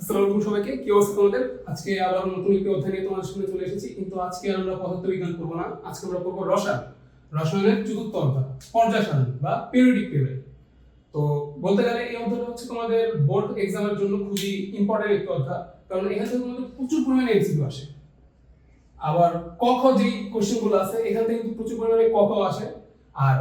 আসসালামু আলাইকুম সবাইকে, কি অবস্থা তোমাদের? আজকে আবার নতুন একটি অধ্যায় নিয়ে তোমাদের সামনে চলে এসেছি। কিন্তু আজকে আমরা পদার্থবিজ্ঞান করবো না, আজকে আমরা করবো রসায়ন। রসায়নের চতুর্থ অধ্যায় পর্যায় সারণী বা পিরিয়ডিক টেবিল। তো বলতে গেলে এই অধ্যায়টা হচ্ছে তোমাদের বোর্ড এক্সামের জন্য খুবই ইম্পর্টেন্ট একটি অধ্যায়, কারণ এখান থেকে তোমাদের প্রচুর পরিমাণে এমসিকিউ আসে। আবার ক খ যে কোশ্চেন গুলো আছে এখান থেকে কিন্তু প্রচুর পরিমাণে ক খ আসে। আর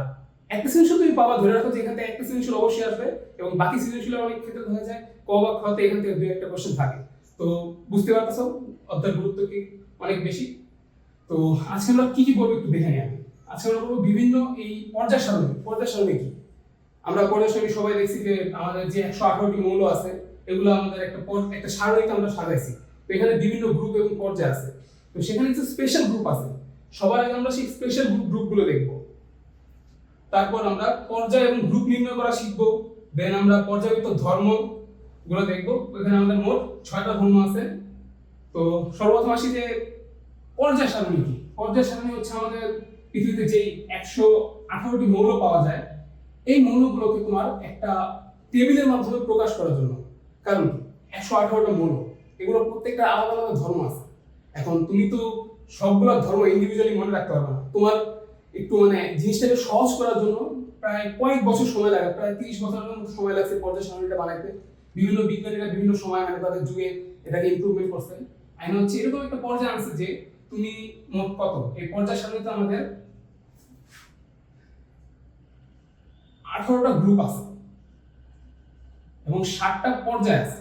একটা সৃজনশীল তুমি পাবা, ধরে রাখো যে এখান থেকে একটা সৃজনশীল অবশ্যই আসবে, এবং বাকি সৃজনশীল অনেক ক্ষেত্রে দেখা যায় ক বা খ তে এখান থেকে দুই একটা কোশ্চেন থাকে। তো বুঝতে পারতেছো অধ্যায়ের গুরুত্ব কি অনেক বেশি। তো আজকে আমরা কি কি করবো একটু দেখে নিই আগে। আজকে আমরা করবো বিভিন্ন এই পর্যায় সারণী। পর্যায় সারণী কি? আমরা পর্যায় সারণী সবাই দেখছি যে আমাদের যে 118টি মৌল আছে এগুলো আমাদের একটা সারণীতে আমরা সাজাইছি। তো এখানে বিভিন্ন গ্রুপ এবং পর্যায় আছে। তো সেখানে কিছু স্পেশাল গ্রুপ আছে। সবার আগে আমরা সেই স্পেশাল গ্রুপগুলো দেখবো। তারপর আমরা পর্যায় এবং গ্রুপ নির্ণয় করা শিখবো। দেন আমরা পর্যায়িত ধর্ম গুলো দেখবো। এখানে আমাদের মোট 6টা ধর্ম আছে। তো সর্বপ্রথম আসি যে পর্যায় সারণী কি। পর্যায় সারণী হচ্ছে আমাদের পৃথিবীতে যেই 118টি মৌল পাওয়া যায়, এই মৌলগুলোকে তোমার একটা টেবিলের মাধ্যমে প্রকাশ করার জন্য। কারণ 118টা মৌল, এগুলো প্রত্যেকটা আলাদা আলাদা ধর্ম আছে। এখন তুমি তো সবগুলো ধর্ম ইন্ডিভিজুয়ালি মনে রাখতে পারবে না। তোমার একটু জিনিসটাকে সহজ করার জন্য প্রায় কয়েক বছর সময় লাগে, প্রায় 30 বছরের মতো সময় লাগছে পর্যায় সারণীটা বানাইতে। বিভিন্ন বিজ্ঞানীরা বিভিন্ন সময় তাদের যুগে এটাকে ইমপ্রুভমেন্ট করছে। আইন হচ্ছে এরকম একটা পর্যায়ে আনছে যে তুমি মোট কত এই পর্যায় সারণীতে আমাদের 18টা গ্রুপ আছে এবং 60টা পর্যায় আছে।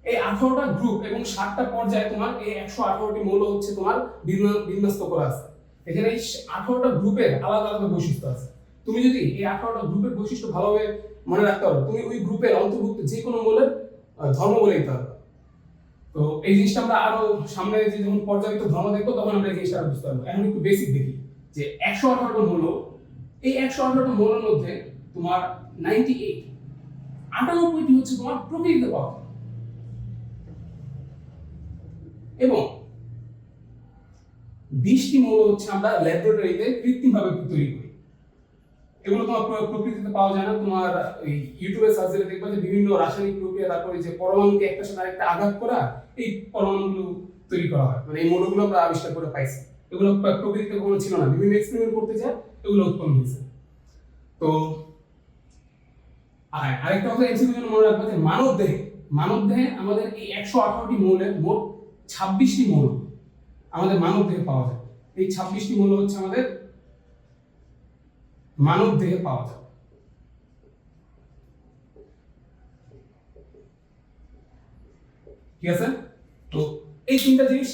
এই 18টা গ্রুপ এবং 60টা পর্যায়ে তোমার এই 118টি মৌল হচ্ছে তোমার বিন্যস্ত করা আছে। এখানে এই 18টা গ্রুপের আলাদা আলাদা বৈশিষ্ট্য আছে। তুমি যদি এই 18টা গ্রুপের বৈশিষ্ট্য ভালোভাবে মনে রাখতে পারো, তুমি ওই গ্রুপের অন্তর্ভুক্ত যে কোনো মৌলের ধর্ম বলে দিতে পারবে। তো এই জিনিসটা আমরা আরো সামনে যে যখন পর্যায়িত ধর্ম দেখবো তখন আমরা এই জিনিসটা আরো বুঝতে পারবো। এখন একটু বেসিক দেখি যে 118টা মৌল, এই 118টা মৌলের মধ্যে তোমার 98টি হচ্ছে তোমার প্রকৃতিতে পাওয়া যায়, এবং 20টি মৌল হচ্ছে আমরা ল্যাবরেটরিতে কৃত্রিমভাবে তৈরি করি। এগুলো তোমার প্রকৃতিতে পাওয়া যায় না। তোমার এই ইউটিউবে সার্চ দিলে দেখবা যে বিভিন্ন রাসায়নিক প্রক্রিয়া, তারপরে যে পরমাণুকে একটা সাথে আরেকটা আঘাত করা, এই পরমাণুগুলো তৈরি করা হয়। এই মৌলগুলো আমরা আবিষ্কার করে পাইছি। এগুলো প্রকৃতিতে কখনো ছিল না, বিভিন্ন এক্সপেরিমেন্ট করতে যায় এগুলো উৎপন্ন হয়েছে। তো আরেকটা কথা এমসিকিউ জন্য মনে রাখবা যে মানবদেহে আমাদের এই 118টি মৌলের মোট 26টি মৌল আমাদের মানবদেহে পাওয়া যায়। এই 26টি মৌল হচ্ছে আমাদের মানবদেহে পাওয়া যায়। ঠিক আছে? তো এই তিনটা জিনিস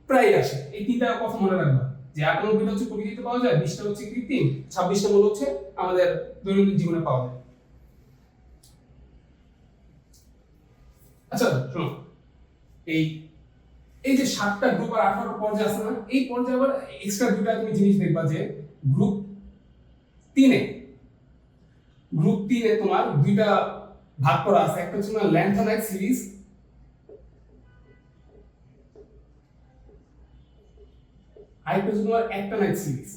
প্রায় আসে। এই তিনটা কথা মনে রাখবা যে 98টা হচ্ছে প্রকৃতিতে পাওয়া যায়, 20টা হচ্ছে কৃত্রিম, 26টা মৌল হচ্ছে আমাদের দৈনন্দিন জীবনে পাওয়া যায়। আচ্ছা শোনো, এই এই যে 7টা গ্রুপ আর 18টা পর্যায় আছে না, এই পর্যায়ে আবার এক্সট্রা দুটা তুমি জিনিস দেখবা যে গ্রুপ 3-এ তোমার দুইটা ভাগ করা আছে। একটা হচ্ছে না ল্যান্থানাইট সিরিজ, আরেকটা হচ্ছে তোমার অ্যাক্টিনাইট সিরিজ।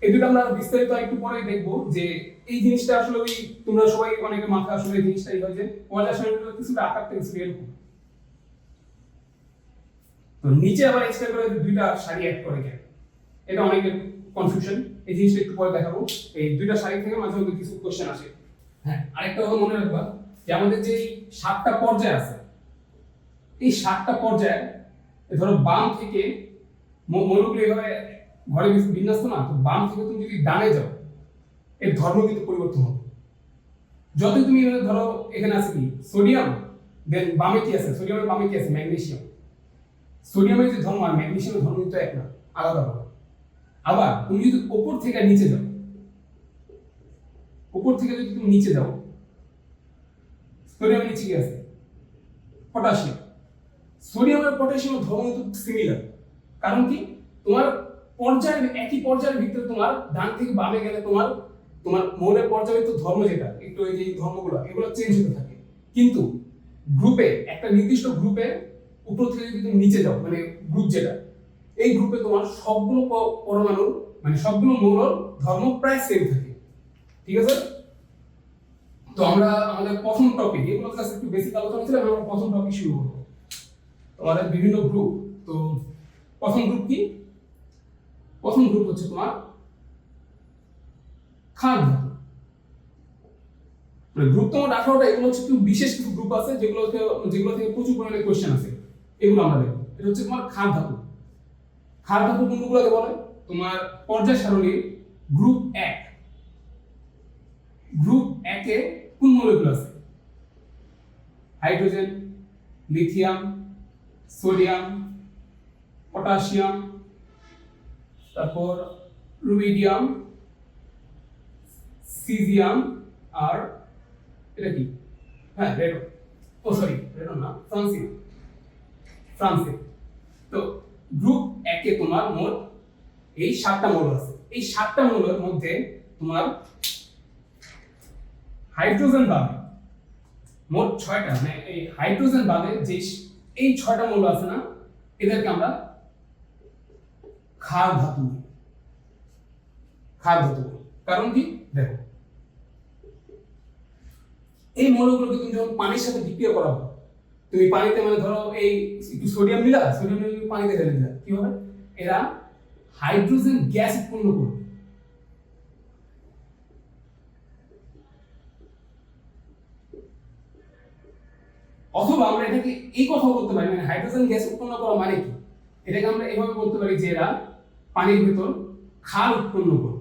এই দুটো আমরা বিস্তারিত একটু পরে দেখবো যে এই জিনিসটা আসলে ওই তোমরা সবাই অনেকে মাথা আসলে এই জিনিসটাই হয় যে পর্যায় সারণীটা কিছুটা আকারটা কিছু এরকম। তো নিচে আবার এক্সট্রা করে দুইটা সারি অ্যাড করে কেন, এটা অনেকের কনফিউশন। এই জিনিসটা একটু পরে দেখাবো। এই দুইটা সারি থেকে মাঝে মধ্যে কিছু কোশ্চেন আসে। হ্যাঁ, আরেকটা কথা মনে রাখবা যে আমাদের যে 7টা পর্যায় আছে, এই 7টা পর্যায়ে ধরো বাম থেকে মৌলগুলো এভাবে ঘরে বিন্যস্ত না, তো বাম থেকে তুমি যদি ডানে যাও এর ধর্ম কিন্তু পরিবর্তন হবে। যতই তুমি ধরো এখানে আছে কি সোডিয়াম, দেন বামে কি আছে, সোডিয়ামের বামে কি আছে ম্যাগনেসিয়াম। সোডিয়ামের যে ধর্ম আর ম্যাগনেসিয়ামের ধর্ম কিন্তু এক না, আলাদা আলাদা। আবার তুমি যদি উপর থেকে নিচে যাও, উপর থেকে যদি তুমি নিচে যাও, সোডিয়ামের নিচে কি আছে পটাশিয়াম। সোডিয়াম আর পটাশিয়ামের ধর্ম কিন্তু সিমিলার। কারণ কি, তোমার একই পর্যায়ের ভিতরে তোমার ডান থেকে বামে গেলে তোমার তোমার মৌলের পর্যায়িত ধর্ম যেটা একটু এই যে ধর্মগুলো এগুলো চেঞ্জ হতে থাকে। কিন্তু গ্রুপে একটা নির্দিষ্ট গ্রুপে উপর থেকে যদি তুমি নিচে যাও, গ্রুপ যেটা, এই গ্রুপে তোমার সবগুলো পরমাণু সবগুলো মৌলের ধর্ম প্রায় সেম থাকে। ঠিক আছে? তো আমরা আমাদের প্রথম টপিক, এগুলো কাছে একটু বেসিক আলোচনা ছিল, আমরা প্রথম টপিক শুরু করব। তোমাদের বিভিন্ন গ্রুপ। তো প্রথম গ্রুপ কি? প্রথম গ্রুপ হচ্ছে তোমার ক্ষার ধাতু। মানে গ্রুপ তোমার 18টা, এগুলো হচ্ছে একটু বিশেষ কিছু গ্রুপ আছে যেগুলো থেকে প্রচুর পরিমাণে কোশ্চেন আছে, এগুলো আমরা দেখব। এটা হচ্ছে তোমার ক্ষার ধাতু। ক্ষার ধাতু কোনগুলোকে বলে? তোমার পর্যায় সারণীর গ্রুপ 1। গ্রুপ 1 এ কোন মৌলগুলো আছে? হাইড্রোজেন, লিথিয়াম, সোডিয়াম, পটাশিয়াম, তারপর রুবিডিয়াম, সিজিয়াম, আর এটা কি? হ্যাঁ, রেডন। ও সরি, রেডন না, ফ্রান্সিয়াম। ফ্রান্সিয়াম। তো গ্রুপ 1 এ তোমার মোট এই 7টা মৌল আছে। এই 7টা মৌলের মধ্যে তোমার হাইড্রোজেন বাদে মোট 6টা, মানে এই হাইড্রোজেন বাদে যে এই 6টা মৌল আছে না, এদেরকে আমরা ক্ষার ধাতু বলি। ক্ষার ধাতু বলি। কারণ কি? দেখো, এই মৌলগুলোকে তুমি যখন পানির সাথে বিক্রিয়া করাবো, তুমি পানিতে, মানে ধরো এই একটু সোডিয়াম নিলা, পানিতে ঢেলে দিলা, কি হবে? এরা হাইড্রোজেন গ্যাস উৎপন্ন করবে। অথবা আমরা এটাকে এই কথাও বলতে পারি, মানে হাইড্রোজেন গ্যাস উৎপন্ন করা মানে কি, এটাকে আমরা এভাবে বলতে পারি যে এরা পানির ভিতর ক্ষার উৎপন্ন করবে।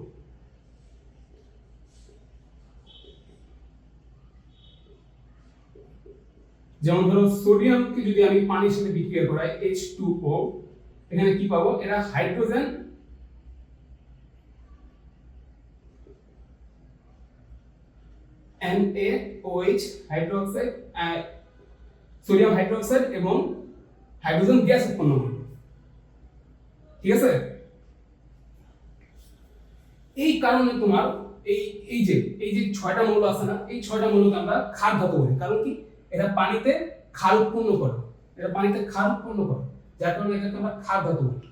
যেমন ধরো সোডিয়ামকে যদি আমি পানির সাথে বিক্রিয়া করাই, H2O, এখানে কি পাবো? এরা hydrogen NaOH hydroxide, sodium hydroxide এবং হাইড্রোজেন গ্যাস উৎপন্ন করবে। ঠিক আছে? এই কারণে তোমার এই যে 6টা মৌল আছে না, এই 6টা মৌলকে আমরা ক্ষার ধাতু বলি। কারণ কি? এরা পানিতে ক্ষার উৎপন্ন করে। যার কারণে এটাকে আমরা ক্ষার ধাতু বলি।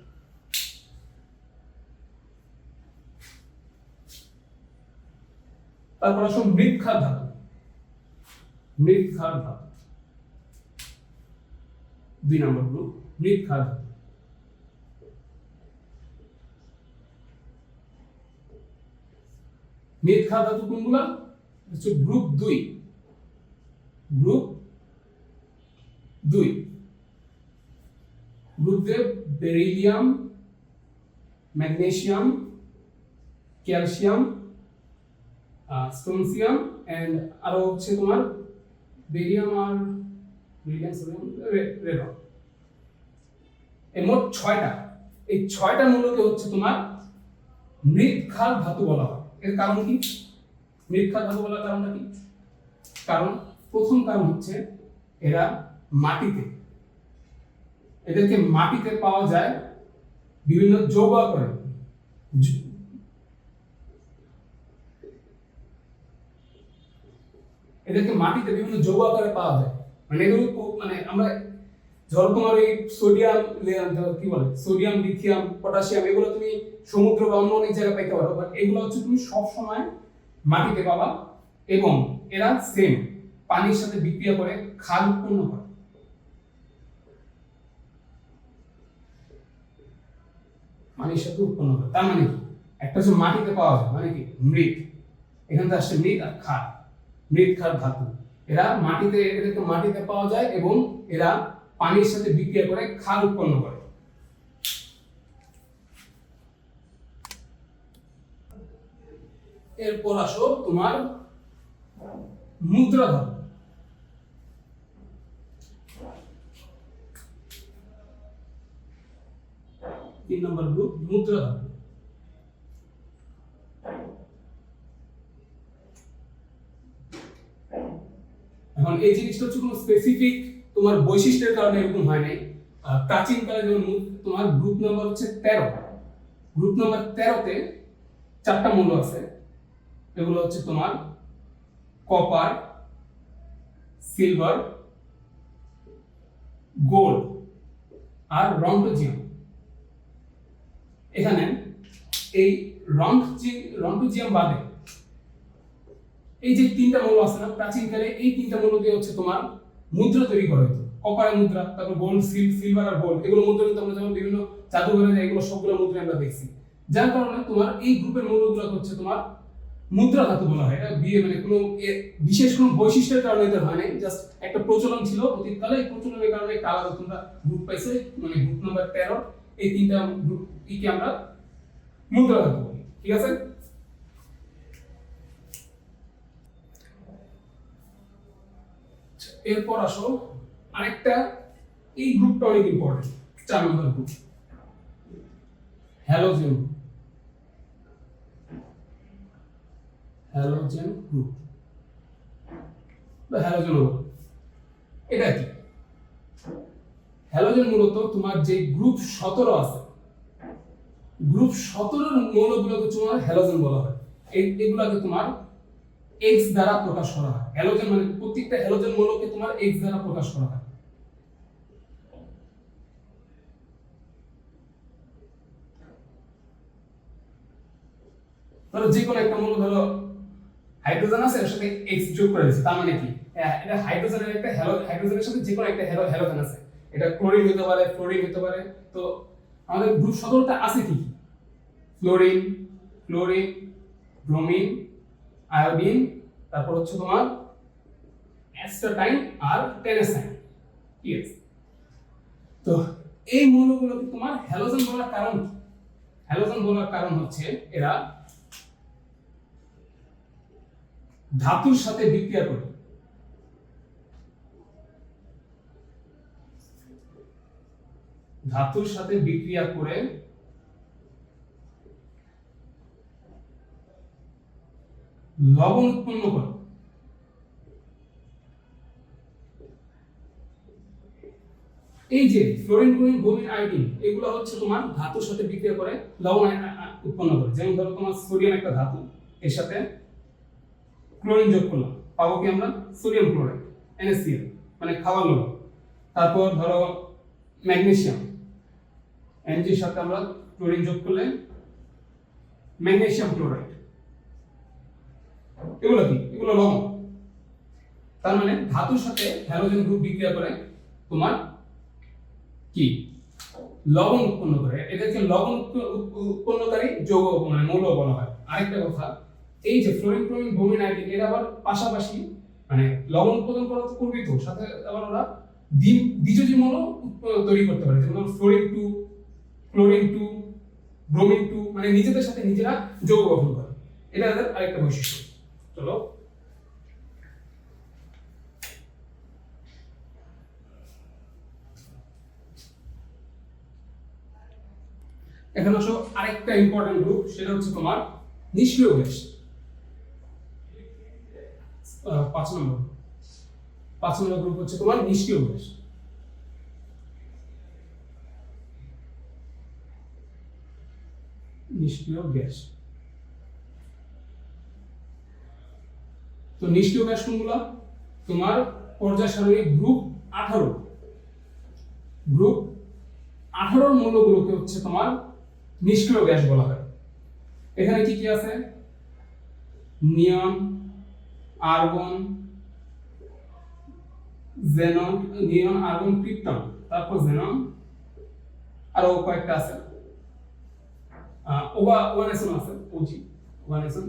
তারপর আসো মৃৎক্ষার ধাতু। মৃৎক্ষার ধাতু 2 নম্বর গ্রুপ, মৃৎক্ষার ধাতু। মৃৎক্ষার ধাতু কোনগুলা? হচ্ছে group 2। Group 2 beryllium, magnesium, calcium, strontium and আরো হচ্ছে তোমার বেরিয়াম আর রেডন। এই মোট 6টা। এই 6টা মৌলকে হচ্ছে তোমার মৃৎক্ষার ধাতু বলা হয়। এর কারণ কি? মৃৎক্ষার ধাতু বলার কারণটা কি? কারণ প্রথম কারণ হচ্ছে এরা এদেরকে মাটিতে পাওয়া যায় বিভিন্ন যৌগ করে। এদেরকে মাটিতে বিভিন্ন যৌগ আকারে পাওয়া যায়। মানে এগুলো, মানে আমরা ধরো তোমার এই সোডিয়াম, কি বলে, সোডিয়াম, লিথিয়াম, পটাশিয়াম, এগুলো তুমি সমুদ্র বা অন্য অনেক জায়গায় পাইতে পারো, বাট এগুলো হচ্ছে তুমি সব সময় মাটিতে পাবা এবং এরা সেম পানির সাথে বিক্রিয়া করে ক্ষার উৎপন্ন করে। পানির সাথে উৎপন্ন করে, তার মানে কি? একটা হচ্ছে মাটিতে পাওয়া যায়, মানে কি? মৃৎ। এখান থেকে আসছে মৃৎ আর ক্ষার। মৃৎক্ষার ধাতু। এদেরকে মাটিতে পাওয়া যায় এবং এরা পানির সাথে বিক্রিয়া করে ক্ষার উৎপন্ন করে। এরপর আসো তোমার মুদ্রা ধাতু। 3 নম্বর গ্রুপ, মুদ্রা ধাতু। এখন এই জিনিসটা হচ্ছে কোনো স্পেসিফিক তোমার বৈশিষ্ট্যের কারণে এরকম হয় নাই। প্রাচীন কালে যেমন তোমার গ্রুপ নাম্বার হচ্ছে 13। গ্রুপ নাম্বার 13তে 4টা মৌল আছে। এগুলো হচ্ছে তোমার কপার, সিলভার, গোল্ড আর রন্টোজিয়াম। এখানে এই রন্টোজিয়াম বাদে এই যে তিনটা মৌল আছে না, প্রাচীনকালে এই তিনটা মৌল দিয়ে হচ্ছে তোমার মুদ্রা তৈরি করা হতো। কপারের মুদ্রা, তারপর গোল্ড, সিলভার আর গোল্ড, এগুলো মুদ্রা কিন্তু আমরা যেমন বিভিন্ন জাদুঘরে যাই, এগুলো সবগুলো মুদ্রা আমরা দেখছি। যার কারণে তোমার এই গ্রুপের মৌলগুলো হচ্ছে তোমার মুদ্রা ধাতু বলা হয়। এটা বিয়ে মানে কোনো বিশেষ কোনো বৈশিষ্ট্যের কারণে এটা হয় নাই, জাস্ট একটা প্রচলন ছিল অতীতকালে। এই প্রচলনের কারণে একটা আলাদা তোমরা গ্রুপ পাইছে, মানে গ্রুপ নাম্বার 13। এই তিনটা গ্রুপ কি আমরা মুদ্রা ধাতু বলি, ঠিক আছে? এরপর আসো আরেকটা, এই গ্রুপটা অনেক ইম্পর্টেন্ট, 4 নম্বর গ্রুপ, হ্যালোজেন। হ্যালোজেন গ্রুপ বা হ্যালোজেন গ্রুপ, এটা কি? হ্যালোজেন মূলত তোমার যে গ্রুপ 17 আছে, গ্রুপ 17 এর মৌলগুলোকে তোমার হ্যালোজেন বলা হয়। এগুলোকে তোমার এক্স দ্বারা প্রকাশ করা হয়। হ্যালোজেন মানে প্রত্যেকটা হ্যালোজেন মৌলকে তোমার এক্স দ্বারা প্রকাশ করা হয়। ধরো যে কোনো একটা মৌল, ধরো হাইড্রোজেন আছে, এর সাথে এক্স যোগ করে দিয়েছে, তার মানে কি এটা হাইড্রোজেনের একটা হাইড্রোজেনের সাথে যে কোনো একটা হ্যালোজেন আছে, এটা ক্লোরিন হতে পারে, ফ্লোরিন হতে পারে। তো আমাদের গ্রুপ 17টা আছে কি? ফ্লোরিন, ক্লোরিন, ব্রোমিন, আয়োডিন, তারপর হচ্ছে তোমার অ্যাস্টাটাইন আর টেরেসাইন। ঠিক আছে? তো এই মৌলগুলোকে তোমার হ্যালোজেন বলার কারণ কি? হ্যালোজেন বলার কারণ হচ্ছে এরা ধাতুর সাথে বিক্রিয়া করে। ধাতুর সাথে বিক্রিয়া করে লবণ উৎপন্ন করে। এই যে ফ্লোরিন, ক্লোরিন, ব্রোমিন, আয়োডিন, এগুলো হচ্ছে তোমার ধাতুর সাথে বিক্রিয়া করে লবণ উৎপন্ন করে। যেমন ধরো তোমার সোডিয়াম একটা ধাতু, এর সাথে ক্লোরিন যোগ করলাম, পাবো কি আমরা? সোডিয়াম ক্লোরাইড, NaCl, মানে খাবার লবণ। তারপর ধরো ম্যাগনেসিয়াম, Mg এর সাথে আমরা ক্লোরিন যোগ করলে ম্যাগনেসিয়াম ক্লোরাইড। এগুলো কি? এগুলো লবণ। তার মানে ধাতুর সাথে হ্যালোজেন গ্রুপ বিক্রিয়া করে তোমার কি লবণ উৎপন্ন করে। এদেরকে লবণ উৎপন্নকারী যৌগ মানে মৌল বলা হয়। আরেকটা কথা, এই যে ফ্লোরিন, ক্লোরিন, ব্রোমিন, আয়োডিন, এরা আবার পাশাপাশি মানে লবণ উৎপাদন করার করবি, তো সাথে আবার ওরা দ্বিতীয় মৌল তৈরি করতে পারে। যেমন ফ্লোরিন 2, ক্লোরিন 2, ব্রোমিন 2, মানে নিজেদের সাথে নিজেরা যৌগ গঠন করে। এটা তাদের আরেকটা বৈশিষ্ট্য। চলো এখন আসো আরেকটা ইম্পর্টেন্ট গ্রুপ, সেটা হচ্ছে তোমার নিষ্ক্রিয় গ্যাস। 5 নম্বর গ্রুপ হচ্ছে তোমার নিষ্ক্রিয় গ্যাস। নিষ্ক্রিয় গ্যাস। তো নিষ্ক্রিয় গ্যাস কোনগুলো? তোমার পর্যায় সারণী গ্রুপ 18, গ্রুপ 18 মৌলগুলোকে হচ্ছে তোমার নিষ্ক্রিয় গ্যাস বলা হয়। এখানে কি কি আছে? নিয়ন, আর্গন, জেনন, নিয়ন, আর্গন, ক্রিপ্টন, তারপর জেনন, আরো কয়েকটা আছে, ওয়ানেসন আছে, ওজি ওয়ানেসন।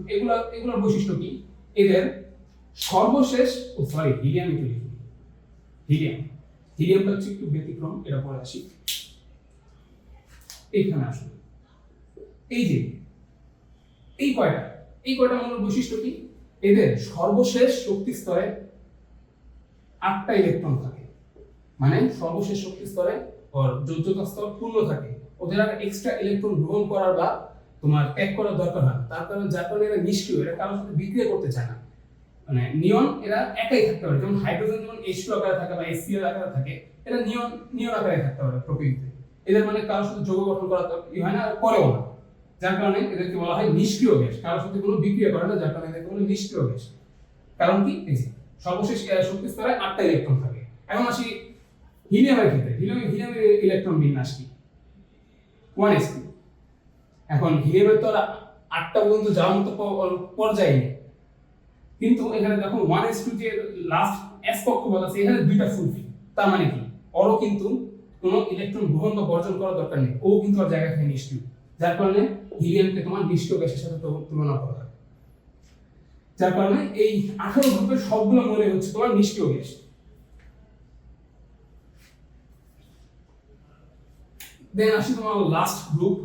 এগুলোর বৈশিষ্ট্য কি? এদের সর্বশেষ হিলিয়ামটা হচ্ছে একটু ব্যতিক্রম, এটা পরে আসি। এইখানে আসুন, এই যে এই কয়টা মৌলের বৈশিষ্ট্য কি? এদের সর্বশেষ শক্তি স্তরে 8টা ইলেকট্রন থাকে, মানে সর্বশেষ শক্তি স্তরে ওর যোজ্যতা স্তর পূর্ণ থাকে। ওদের আর এক্সট্রা ইলেকট্রন গ্রহণ করার বা তোমার ত্যাগ করার দরকার হয়। তার কারণে যার কারণে এরা নিষ্ক্রিয়, এরা কারোর সাথে বিক্রিয়া করতে চায় না। মানে নিয়ন এরা একাই থাকতে পারে, যেমন হাইড্রোজেন যেমন H2 আকারে থাকে বা HCl আকারে থাকে, এরা নিয়ন আকারে থাকতে পারে প্রকৃতিতে। এদের মানে কারোর সাথে যৌগ গঠন করা তো হয় না, আর করেও না। যার কারণে এদেরকে বলা হয় নিষ্ক্রিয় গ্যাস। কারোর সাথে কোনো বিক্রিয়া করে না, যার কারণে এদেরকে বলে নিষ্ক্রিয় গ্যাস। কারণ কি? এই যে সর্বশেষ শক্তি স্তরে 8টা ইলেকট্রন থাকে। এখন আসি হিলিয়ামের ক্ষেত্রে। হিলিয়ামের ইলেকট্রন বিন্যাস কি? 1s2। এখন হিলিয়ামের তো 8টা পর্যন্ত যাওয়ার মতো পর্যায়ে নেই, কিন্তু এখানে দেখো 1s2 যে লাস্ট s কক্ষপথ আছে এখানে দুইটা ফুলফিল। তার মানে কি ওরও কিন্তু কোনো ইলেকট্রন গ্রহণ বা বর্জন করার দরকার নেই, ও কিন্তু আর জায়গা থেকে নিষ্ক্রিয়, যার কারণে হিলিয়ামকে তোমার নিষ্ক্রিয় গ্যাসের সাথে তুলনা করা হয়। যার কারণে এই 18 গ্রুপের সবগুলো মৌল হচ্ছে তোমার নিষ্ক্রিয় গ্যাস। দেন আসি তোমার লাস্ট গ্রুপ।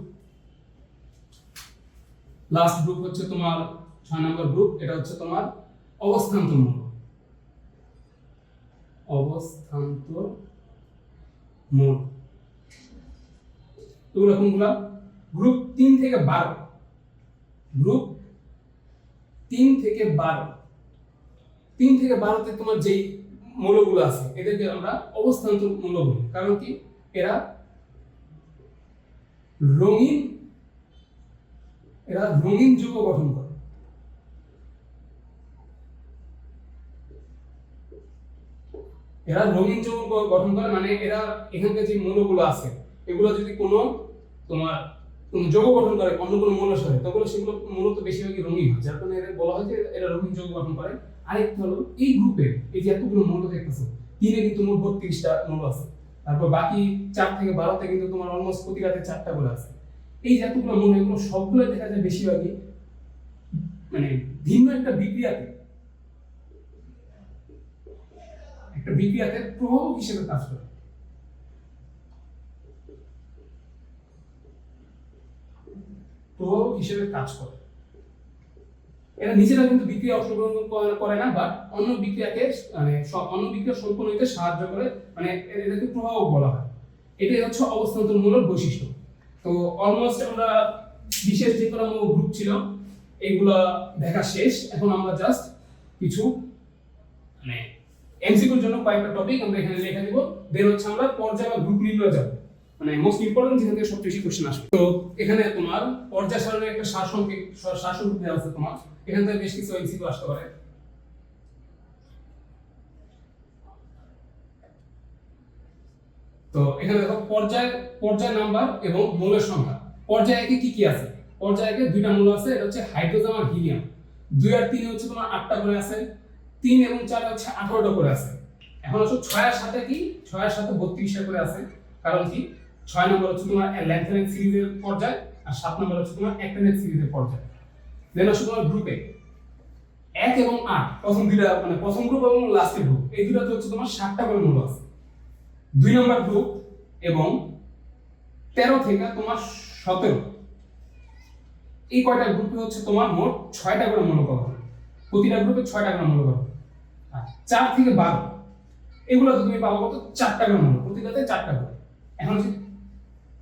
লাস্ট গ্রুপ হচ্ছে তোমার 6 নম্বর গ্রুপ, এটা হচ্ছে তোমার অবস্থান্তর মৌল। অবস্থান্তর মৌল এগুলো কোনগুলা? গ্রুপ 3 থেকে 12। গ্রুপ 3 থেকে 12, 3 থেকে 12 তে তোমার যেই মৌলগুলো আছে এদেরকে আমরা অবস্থান্তর মৌল বলি। কারণ কি এরা রঙিন যৌগ গঠন করে। এরা রঙিন যৌগ গঠন করে মানে এরা এখানকার যে মৌলগুলো আছে এগুলো যদি কোনো তোমার যৌগ গঠন করে অন্য কোনো মৌলের সাথে, তখন সেগুলো মূলত বেশিরভাগই রঙিন হয়, যার কারণে এরা বলা হয় যে এরা রঙিন যৌগ গঠন করে। আরেকটা হলো এই গ্রুপে এই যে এতগুলো মৌল দেখতেছো, তিনে কিন্তু মোট 32টা মৌল আছে, তারপর বাকি 4 থেকে 12তে কিন্তু তোমার অলমোস্ট প্রতিটাতে 4টা করে আছে। এই যে এতগুলো মৌল এগুলো সবগুলো দেখা যায় বেশিরভাগই মানে ভিন্ন একটা বিক্রিয়াতে প্রভাবক হিসেবে কাজ করে। এরা নিজেরা কিন্তু বিক্রিয়া অংশগ্রহণ করে না, বাট অন্য বিক্রিয়াকে মানে অন্য বিক্রিয়া সম্পন্ন হতে সাহায্য করে, মানে এদেরকে প্রভাবক বলা হয়। এটাই হচ্ছে অবস্থান্তর মৌলের বৈশিষ্ট্য। তো অলমোস্ট আমরা বিশেষ যে কোনো গ্রুপ ছিল এগুলা দেখা শেষ। এখন আমরা জাস্ট কিছু মানে এমসিকিউর জন্য কয়েকটা টপিক আমরা এখানে লিখে দেব, দেন হচ্ছে আমরা পর্যায় বা গ্রুপ নির্ণয় যাব, মানে মোস্ট ইম্পর্টেন্ট যেখান থেকে সবচেয়ে বেশি কোশ্চেন আসবে। তো এখানে তোমার পর্যায় সারণীর একটা সারসংক্ষেপ দেওয়া আছে তোমার, এখান থেকে বেশ কিছু এমসিকিউ আসতে পারে। তো এখানে দেখো পর্যায় নাম্বার এবং মৌলের সংখ্যা। পর্যায় একে কি কি আছে? পর্যায় একে দুইটা মৌল আছে, এটা হচ্ছে হাইড্রোজেন আর হিলিয়াম। 2 আর 3 হচ্ছে তোমার 8টা করে আছে, 3 এবং 4 হচ্ছে 18টা করে আছে। এখন হচ্ছে 6 এর সাথে কি 6 এর সাথে 32টা করে আছে, কারণ কি 6 নম্বর হচ্ছে তোমার ল্যান্থেনেট সিরিজের পর্যায় আর 7 নম্বর হচ্ছে তোমার অ্যাক্টেনেট সিরিজের পর্যায়। দেন হচ্ছে তোমার গ্রুপে 1 এবং 8 প্রথম দুইটা মানে প্রথম গ্রুপ এবং লাস্টের গ্রুপ এই দুটোতে হচ্ছে তোমার 7টা করে মৌল আছে। 2 নম্বর গ্রুপ এবং 13 থেকে তোমার 17 এই কয়টা গ্রুপে হচ্ছে তোমার মোট 6টা করে মৌল পাওয়া যাবে, প্রতিটা গ্রুপে 6টা করে মৌল পাবে। আর 4 থেকে 12 এগুলো তো তুমি পাবো কত 4টা করে মৌল, প্রতিটাতে 4টা করে। এখন হচ্ছে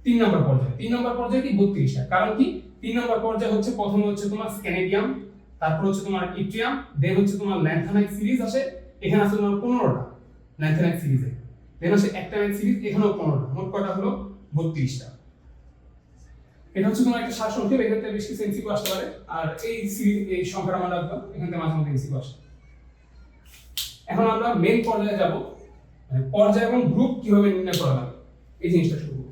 3 নম্বর পর্যায়ে। 3 নম্বর পর্যায়ে কি 32টা, কারণ কি 3 নম্বর পর্যায়ে হচ্ছে প্রথমে হচ্ছে তোমার স্ক্যানেডিয়াম, তারপর হচ্ছে তোমার ইট্রিয়াম, দেন হচ্ছে তোমার ল্যান্থানাইট সিরিজ আসে, এখানে আছে তোমার 15টা ল্যান্থানাইট সিরিজে, দেন হচ্ছে অ্যাক্টিনাইট সিরিজ এখানেও 15টা, মোট কয়টা হলো 32টা। এটা হচ্ছে তোমার একটা সারসংক্ষেপ, এখান থেকে বেশ কিছু এমসিকিউ আসতে পারে। আর এই সিরিজ এই সংখ্যাটা মনে রাখবা, এখান থেকে মাঝে মধ্যে এমসিকিউ আসে। এখন আমরা মেইন পর্যায়ে যাব, মানে পর্যায় এবং গ্রুপ কিভাবে নির্ণয় করা লাগে এই জিনিসটা শুরু করব।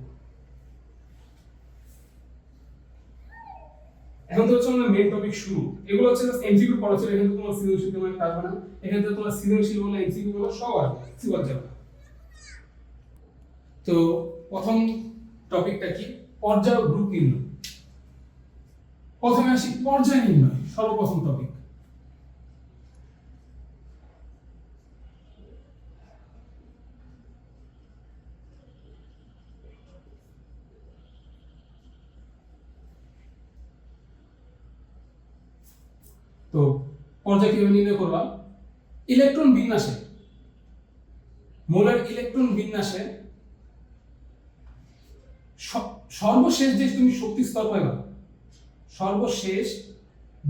এখন তো হচ্ছে আমাদের মেইন টপিক শুরু। এগুলো হচ্ছে জাস্ট এমসিকিউ পড়া ছিল, এখানে তোমার সৃজনশীল তেমন কাজ না, এখানে তো তোমার সৃজনশীল বলে এমসিকিউ গুলো সব আছে, সিওর যাবে। তো প্রথম টপিকটা কি? পর্যায় ও গ্রুপ নির্ণয়। প্রথমে আসি পর্যায় নির্ণয়, সর্বপ্রথম টপিক। তো পর্যায় কিভাবে নির্ণয় করবা? ইলেকট্রন বিন্যাসে, মোলার ইলেকট্রন বিন্যাসে সর্বশেষ যে তুমি শক্তি স্তর পাবা, সর্বশেষ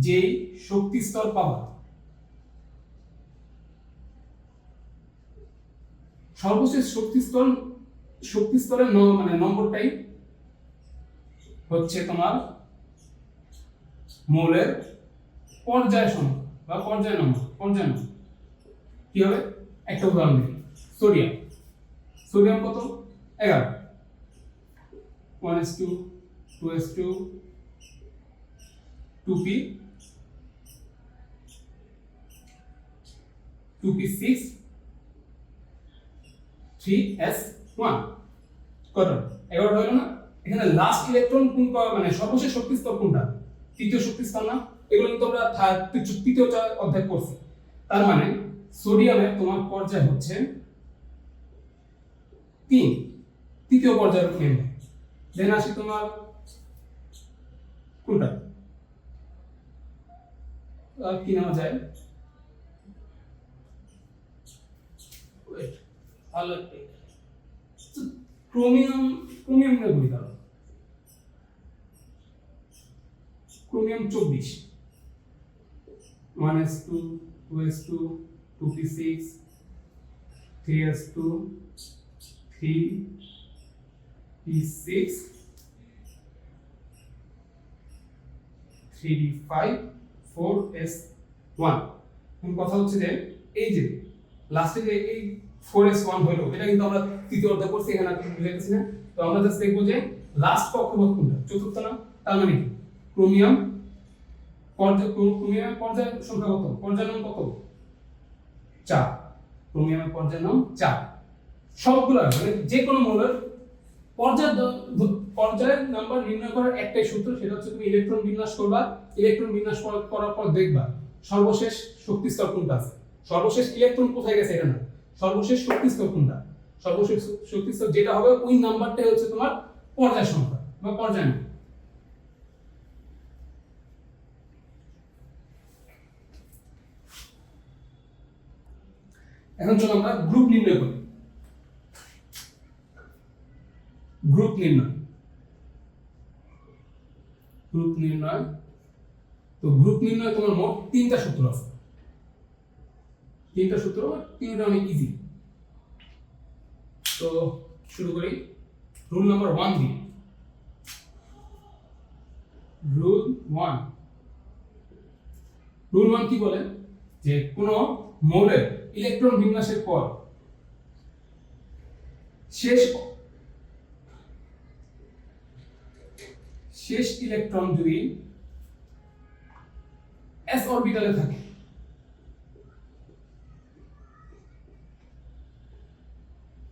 যেই শক্তি স্তর পাবা, সর্বশেষ শক্তি স্তরের মানে নম্বরটাই হচ্ছে তোমার মৌলের পর্যায় সংখ্যা বা পর্যায় নম্বর। কি হবে? একটা উদাহরণ দিই, সোডিয়াম কত? 11, 1s2 2s2 2p 2p6 3s1 কত 11টা হলো না এখানে লাস্ট ইলেকট্রন কোন মানে সর্বশেষ শক্তি স্তর কোনটা তৃতীয় শক্তি স্তর না এগুলো কিন্তু আমরা তৃতীয় অধ্যায় পড়ছি তার মানে সোডিয়ামের তোমার পর্যায় হচ্ছে 3 তৃতীয় পর্যায়ের মেম্বার দেন আসি তোমার কোনটা কি নাম যায় ভালো ক্রোমিয়াম নে বলি দাও chromium 24 1s2 2s2 2p6 3s2 3p6 3d5 4s1 কোন কথা হচ্ছে যে এই যে লাস্টে যে এই 4s1 হলো এটা কিন্তু আমরা তৃতীয় অধ্যায় পড়ছি এখানে আর বুঝাইতেছি না তো আমরা জাস্ট দেখব যে লাস্ট কক্ষপথ কোনটা চতুর্থ না তার মানে কি ক্রোমিয়াম পর্যায় সংখ্যা কত পর্যায় নাম কত 4 ক্রোমিয়ামের পর্যায় নাম 4 সবগুলো মানে যে কোনো মৌলের পর্যায়ের নাম্বার নির্ণয় করার একটাই সূত্র সেটা হচ্ছে তুমি ইলেকট্রন বিন্যাস করবা ইলেকট্রন বিন্যাস করার পর দেখবা সর্বশেষ শক্তি স্তর কোনটা আছে সর্বশেষ ইলেকট্রন কোথায় গেছে এটা না সর্বশেষ শক্তি স্তর কোনটা সর্বশেষ শক্তি স্তর যেটা হবে ওই নাম্বারটাই হচ্ছে তোমার পর্যায় সংখ্যা বা পর্যায় নাম এখন চলো আমরা গ্রুপ নির্ণয় করি গ্রুপ নির্ণয় তো গ্রুপ নির্ণয় তোমার মোট তিনটা সূত্র আছে তিনটা সূত্র তিনটা অনেক ইজি তো শুরু করি রুল নাম্বার 1 দিয়ে রুল 1 কি বলে যে কোন মৌলের ইলেকট্রন বিন্যাসের পর শেষ ইলেকট্রন যদি s অরবিটালে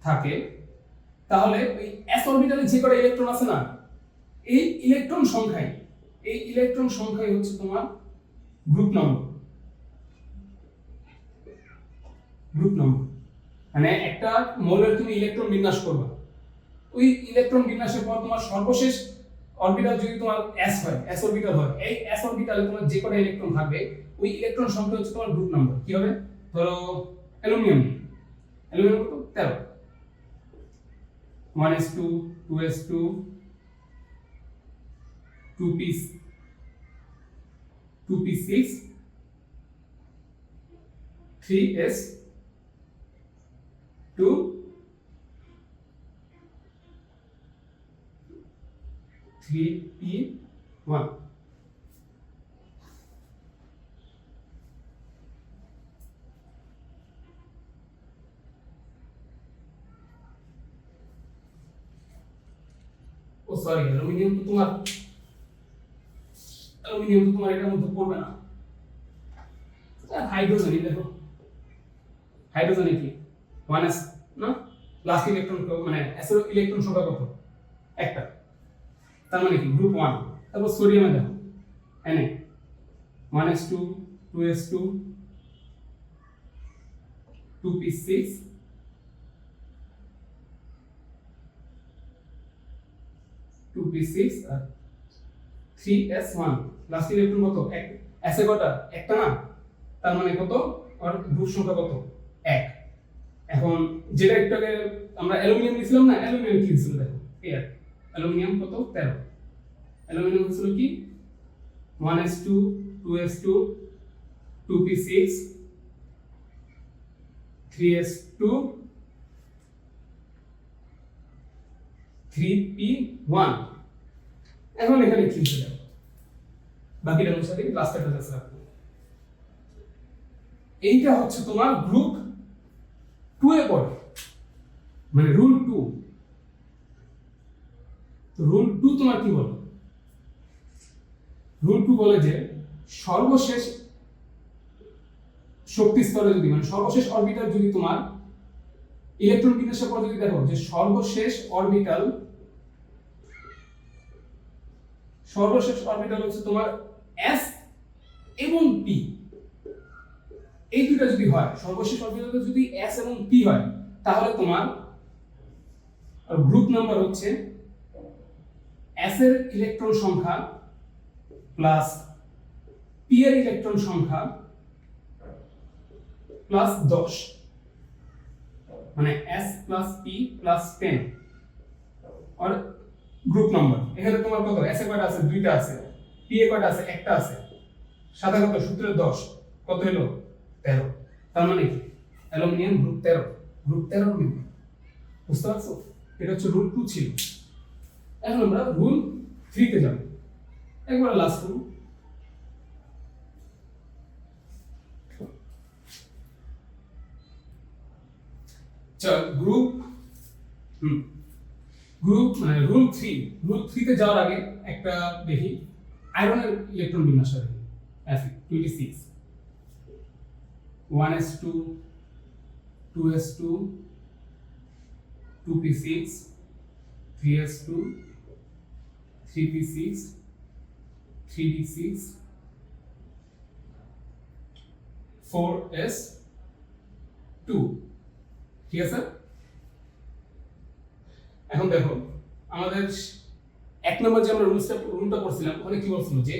থাকে তাহলে ওই s অরবিটালে যে কটা ইলেকট্রন আছে না এই ইলেকট্রন সংখ্যাই হচ্ছে তোমার গ্রুপ নম্বর মানে একটা মৌলের তুমি ইলেকট্রন বিন্যাস করবা ওই ইলেকট্রন বিন্যাসের পর তোমার সর্বশেষ অরবিটাল যদি তোমার s হয় s অরবিটাল হয় এই s অরবিটালে তোমার যে কটা ইলেকট্রন থাকবে ওই ইলেকট্রন সংখ্যা হচ্ছে তোমার গ্রুপ নাম্বার কি হবে ধরো অ্যালুমিনিয়াম কত 13 1s2 2s2 2p6 3s2 3p1 ও সরি অ্যালুমিনিয়াম তো তোমার এটার মধ্যে পড়বে না হাইড্রোজেন দেখো হাইড্রোজেনে কি 1s না লাস্ট ইলেকট্রন মানে s এর ইলেকট্রন সংখ্যা কত একটা তার মানে কি গ্রুপ 1 তারপর সোডিয়ামে দেখো Na 1s2 2s2 2p6 2p6 আর 3s1 লাস্ট ইলেকট্রন কত এক s এ কত একটা না তার মানে কত আর গ্রুপ সংখ্যা কত 1 এখন যেটা একটু আগে আমরা অ্যালুমিনিয়াম নিছিলাম না অ্যালুমিনিয়াম কি ছিল দেখো এর অ্যালুমিনিয়াম কত 13 অ্যালুমিনিয়াম ছিল কি 1s2 2s2 2p6 3s2 3p1 এখন এখানে কি ছিল বাকিটা মুছে দিই লাস্টেরটা আছে এইটা হচ্ছে তোমার গ্রুপ 2 এ পড়ে মানে রুল 2 তো রুল 2 তোমার কি বলে রুল 2 বলে যে সর্বশেষ শক্তি স্তরে যদি মানে সর্বশেষ অরবিটাল যদি তোমার ইলেকট্রন বিন্যাসের পর যদি দেখো যে সর্বশেষ অরবিটাল হচ্ছে তোমার s এবং p, এই দুটো যদি হয়, সর্বশেষ অরবিটাল যদি s এবং p হয়, তাহলে তোমার গ্রুপ নাম্বার হচ্ছে s এর ইলেকট্রন সংখ্যা প্লাস p এর ইলেকট্রন সংখ্যা প্লাস 10, মানে s প্লাস p প্লাস 10 আর গ্রুপ নাম্বার। এখানে তোমার কত, s এ কয়টা আছে, দুইটা আছে, p এ কয়টা আছে, একটা আছে, সাথে কত সূত্রে 10, কত হলো 13। তার মানে কি অ্যালুমিনিয়াম গ্রুপ 13, গ্রুপ 13 মেম্বার। বুঝতে পারছো? এটা হচ্ছে রুল 2 ছিল। এখন আমরা রুল 3 তে যাব। একবার লাস্ট রুল, গ্রুপ মানে রুল 3 তে যাওয়ার আগে একটা দেখি আয়রনের ইলেকট্রন বিন্যাস দেখি। Fe26 1s2 2s2 2p6 3s2 3p6 3d6 4s2, ঠিক আছে? এখন দেখো আমাদের এক নম্বর যে আমরা রুলটা করছিলাম, ওখানে কি বলছিল যে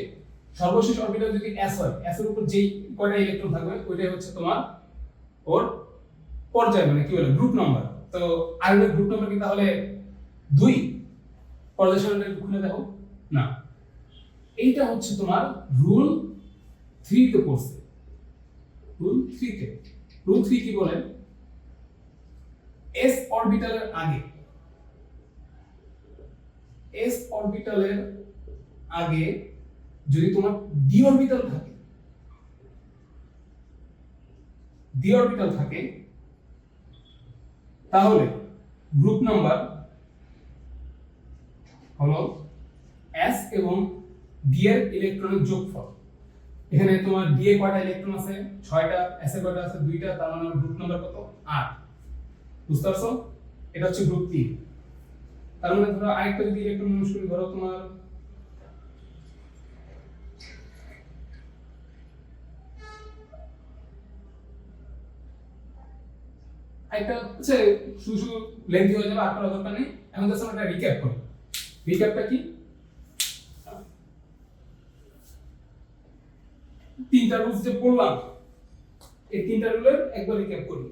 সর্বশেষ অরবিটাল যদি s হয়, s এর উপর যেই কয়টা ইলেকট্রন থাকবে ওইটাই হচ্ছে তোমার ওর পর্যায়, মানে কি বলে গ্রুপ নাম্বার। তো আয়রনের গ্রুপ নাম্বার কি তাহলে 2? পর্যায় সারণীটা খুলে দেখো না, এইটা হচ্ছে তোমার রুল 3 তে পড়ছে। রুল 3 কি বলে, s অরবিটালের আগে যদি তোমার d অরবিটাল থাকে তাহলে গ্রুপ নাম্বার হলো s এবং d এর ইলেকট্রনের যোগফল। এখানে তোমার d এ কয়টা ইলেকট্রন আছে, 6টা, s এ কয়টা আছে, 2টা, তার মানে গ্রুপ নাম্বার কত, 8। বুঝতে পারছো? এটা হচ্ছে গ্রুপ 3। তার মানে ধরো আরেকটা যদি ইলেকট্রন মানুষ করি, ধরো তোমার একটা হচ্ছে শুধু লেন্থি হয়ে যাবে, আর করার দরকার নেই। এখন জাস্ট আমরা একটা রিক্যাপ করি। রিক্যাপটা কি, তিনটা রুলস যে পড়লাম, এই তিনটা রুলের একবার রিক্যাপ করি।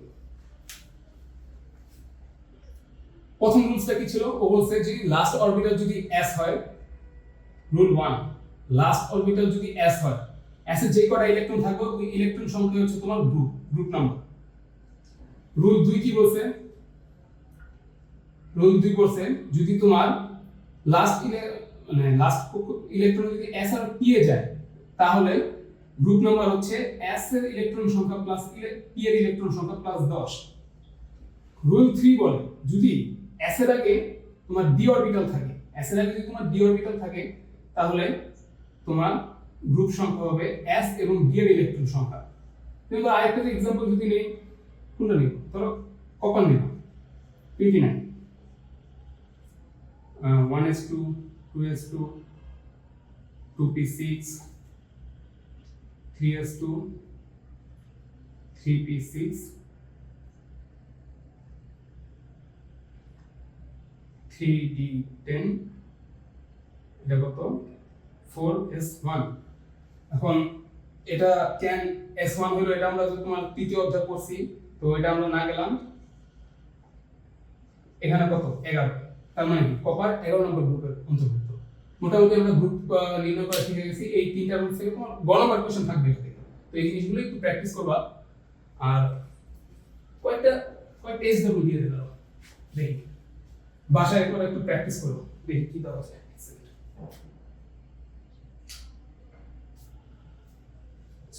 প্রথম রুলসটা কি ছিল, ও বলছে যে লাস্ট অরবিটাল যদি s হয়, রুল 1, লাস্ট অরবিটাল যদি s হয়, s এর যে কয়টা ইলেকট্রন থাকবে ওই ইলেকট্রন সংখ্যা হচ্ছে তোমার গ্রুপ নাম্বার। রুল 2 কি বলছে, রুল 2 বলছে যদি তোমার লাস্ট ইলেকট্রন যদি s আর p এ যায়, তাহলে গ্রুপ নাম্বার হচ্ছে s এর ইলেকট্রন সংখ্যা প্লাস p এর ইলেকট্রন সংখ্যা প্লাস 10। রুল 3 বলে যদি s এর আগে তোমার d অরবিটাল থাকে, তাহলে তোমার গ্রুপ সংখ্যা হবে s এবং d এর ইলেকট্রন সংখ্যা। কিন্তু আরেকটা एग्जांपल যদি নেই, কোনটা নেব, ধরো কপার নেব 29, 1s2 2s2 2p6 3s2 3p6 3d10, এটা কত 4s1। এখন এটা কেন s1 হলো, এটা আমরা তোমার তৃতীয় অধ্যায় পড়ছি, তো এটা আমরা না গেলাম। এখানে কত 11, তার মানে কপার 11 নম্বর গ্রুপের অন্তর্ভুক্ত। মোটামুটি আমরা গ্রুপ নির্ণয় করা শিখে গেছি। এই তিনটা গ্রুপ থেকে তোমার গণবার কোশ্চেন থাকবে এখানে, তো এই জিনিসগুলো একটু প্র্যাকটিস করবা। আর কয়েকটা এসডব্লিউ দিয়ে দিলাম, দেখি বাসায় একবার একটু প্র্যাকটিস করো, দেখি কি দেওয়া যায়।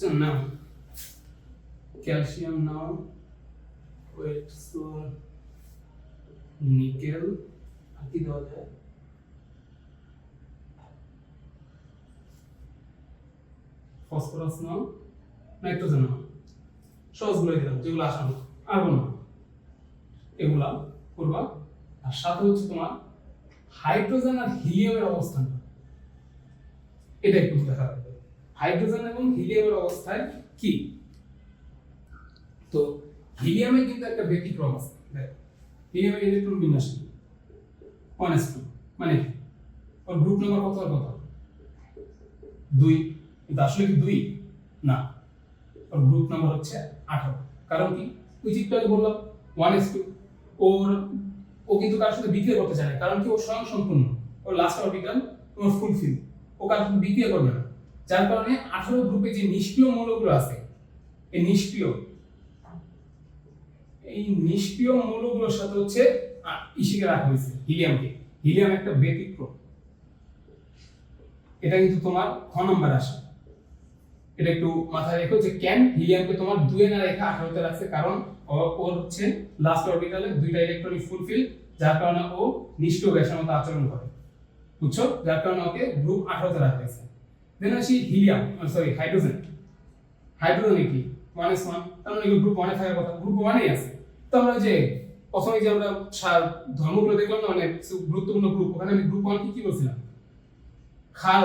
So now calcium now, wait, so nickel কি দেওয়া যায়, phosphorus now, nitrogen now, সহজগুলো দিলাম, যেগুলো আসান আর্গন এগুলা করবা। আর সাথে হচ্ছে তোমার হাইড্রোজেন আর হিলিয়ামের অবস্থান, এটা একটু দেখা যাবে হাইড্রোজেন এবং হিলিয়ামের অবস্থায় কি। তো হিলিয়ামে কিন্তু একটা ব্যতিক্রম আছে, হিলিয়ামের ইলেকট্রন বিন্যাস 1s2, মানে ওর গ্রুপ নাম্বার কত আর কত 2, কিন্তু আসলে কি 2 না, ওর গ্রুপ নাম্বার হচ্ছে 18। কারণ কি, ওই চিত্রটা বললাম 1s2, ও কিন্তু কার সাথে বিক্রিয়া করতে চায় না, কারণ কি ও স্বয়ং সম্পূর্ণ, ওর লাস্ট অরবিটাল তোমার ফুলফিল, ও কার সাথে বিক্রিয়া করবে না। যার কারণে 18 গ্রুপে যে নিষ্ক্রিয় মৌলগুলো আছে, এই নিষ্ক্রিয় মৌলগুলোর সাথে হচ্ছে ইসিকে রাখা হয়েছে হিলিয়ামকে। হিলিয়াম একটা ব্যতিক্রম, এটা কিন্তু তোমার খ নাম্বার আসে, এটা একটু মাথায় রেখো যে কেন হিলিয়ামকে তোমার 2 এ না রেখে 18 তে রাখছে, কারণ ওর হচ্ছে লাস্ট অরবিটালে 2টা ইলেকট্রনই ফুলফিল, যার কারণে ও নিষ্ক্রিয় গ্যাসের মতো আচরণ করে, বুঝছো, যার কারণে ওকে গ্রুপ 18 তে রাখা হয়েছে। দেন আসি হিলিয়াম, হাইড্রোজেন কি 1s1, তার মানে গ্রুপ 1 এ থাকার কথা, গ্রুপ 1 এই আছে। তো আমরা যে প্রথমে যে আমরা ধর্মগুলো দেখলাম না, মানে গুরুত্বপূর্ণ গ্রুপ, ওখানে আমি গ্রুপ 1 কি বলছিলাম, ক্ষার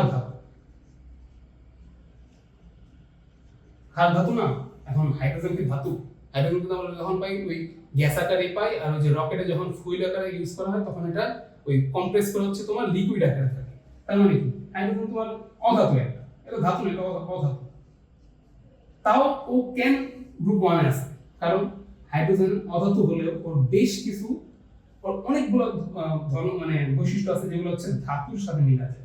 ধাতু না। এখন হাইড্রোজেন কি ধাতু? হাইড্রোজেন কিন্তু আমরা যখন পাই ওই গ্যাস আকারে পাই, আর ওই যে রকেটে যখন ফুয়েল আকারে ইউজ করা হয় তখন এটা ওই কম্প্রেস করে হচ্ছে তোমার লিকুইড আকারে থাকে। তার মানে কি হাইড্রোজেন তোমার অধাতু, এটা ধাতু না, এটা অধাতু। তাও ও কেন গ্রুপ 1 এ আছে? কারণ হাইড্রোজেন অধাতু হলেও ওর বেশ কিছু, ওর অনেকগুলো ধর্ম মানে বৈশিষ্ট্য আছে যেগুলো হচ্ছে ধাতুর সাথে মিল আছে,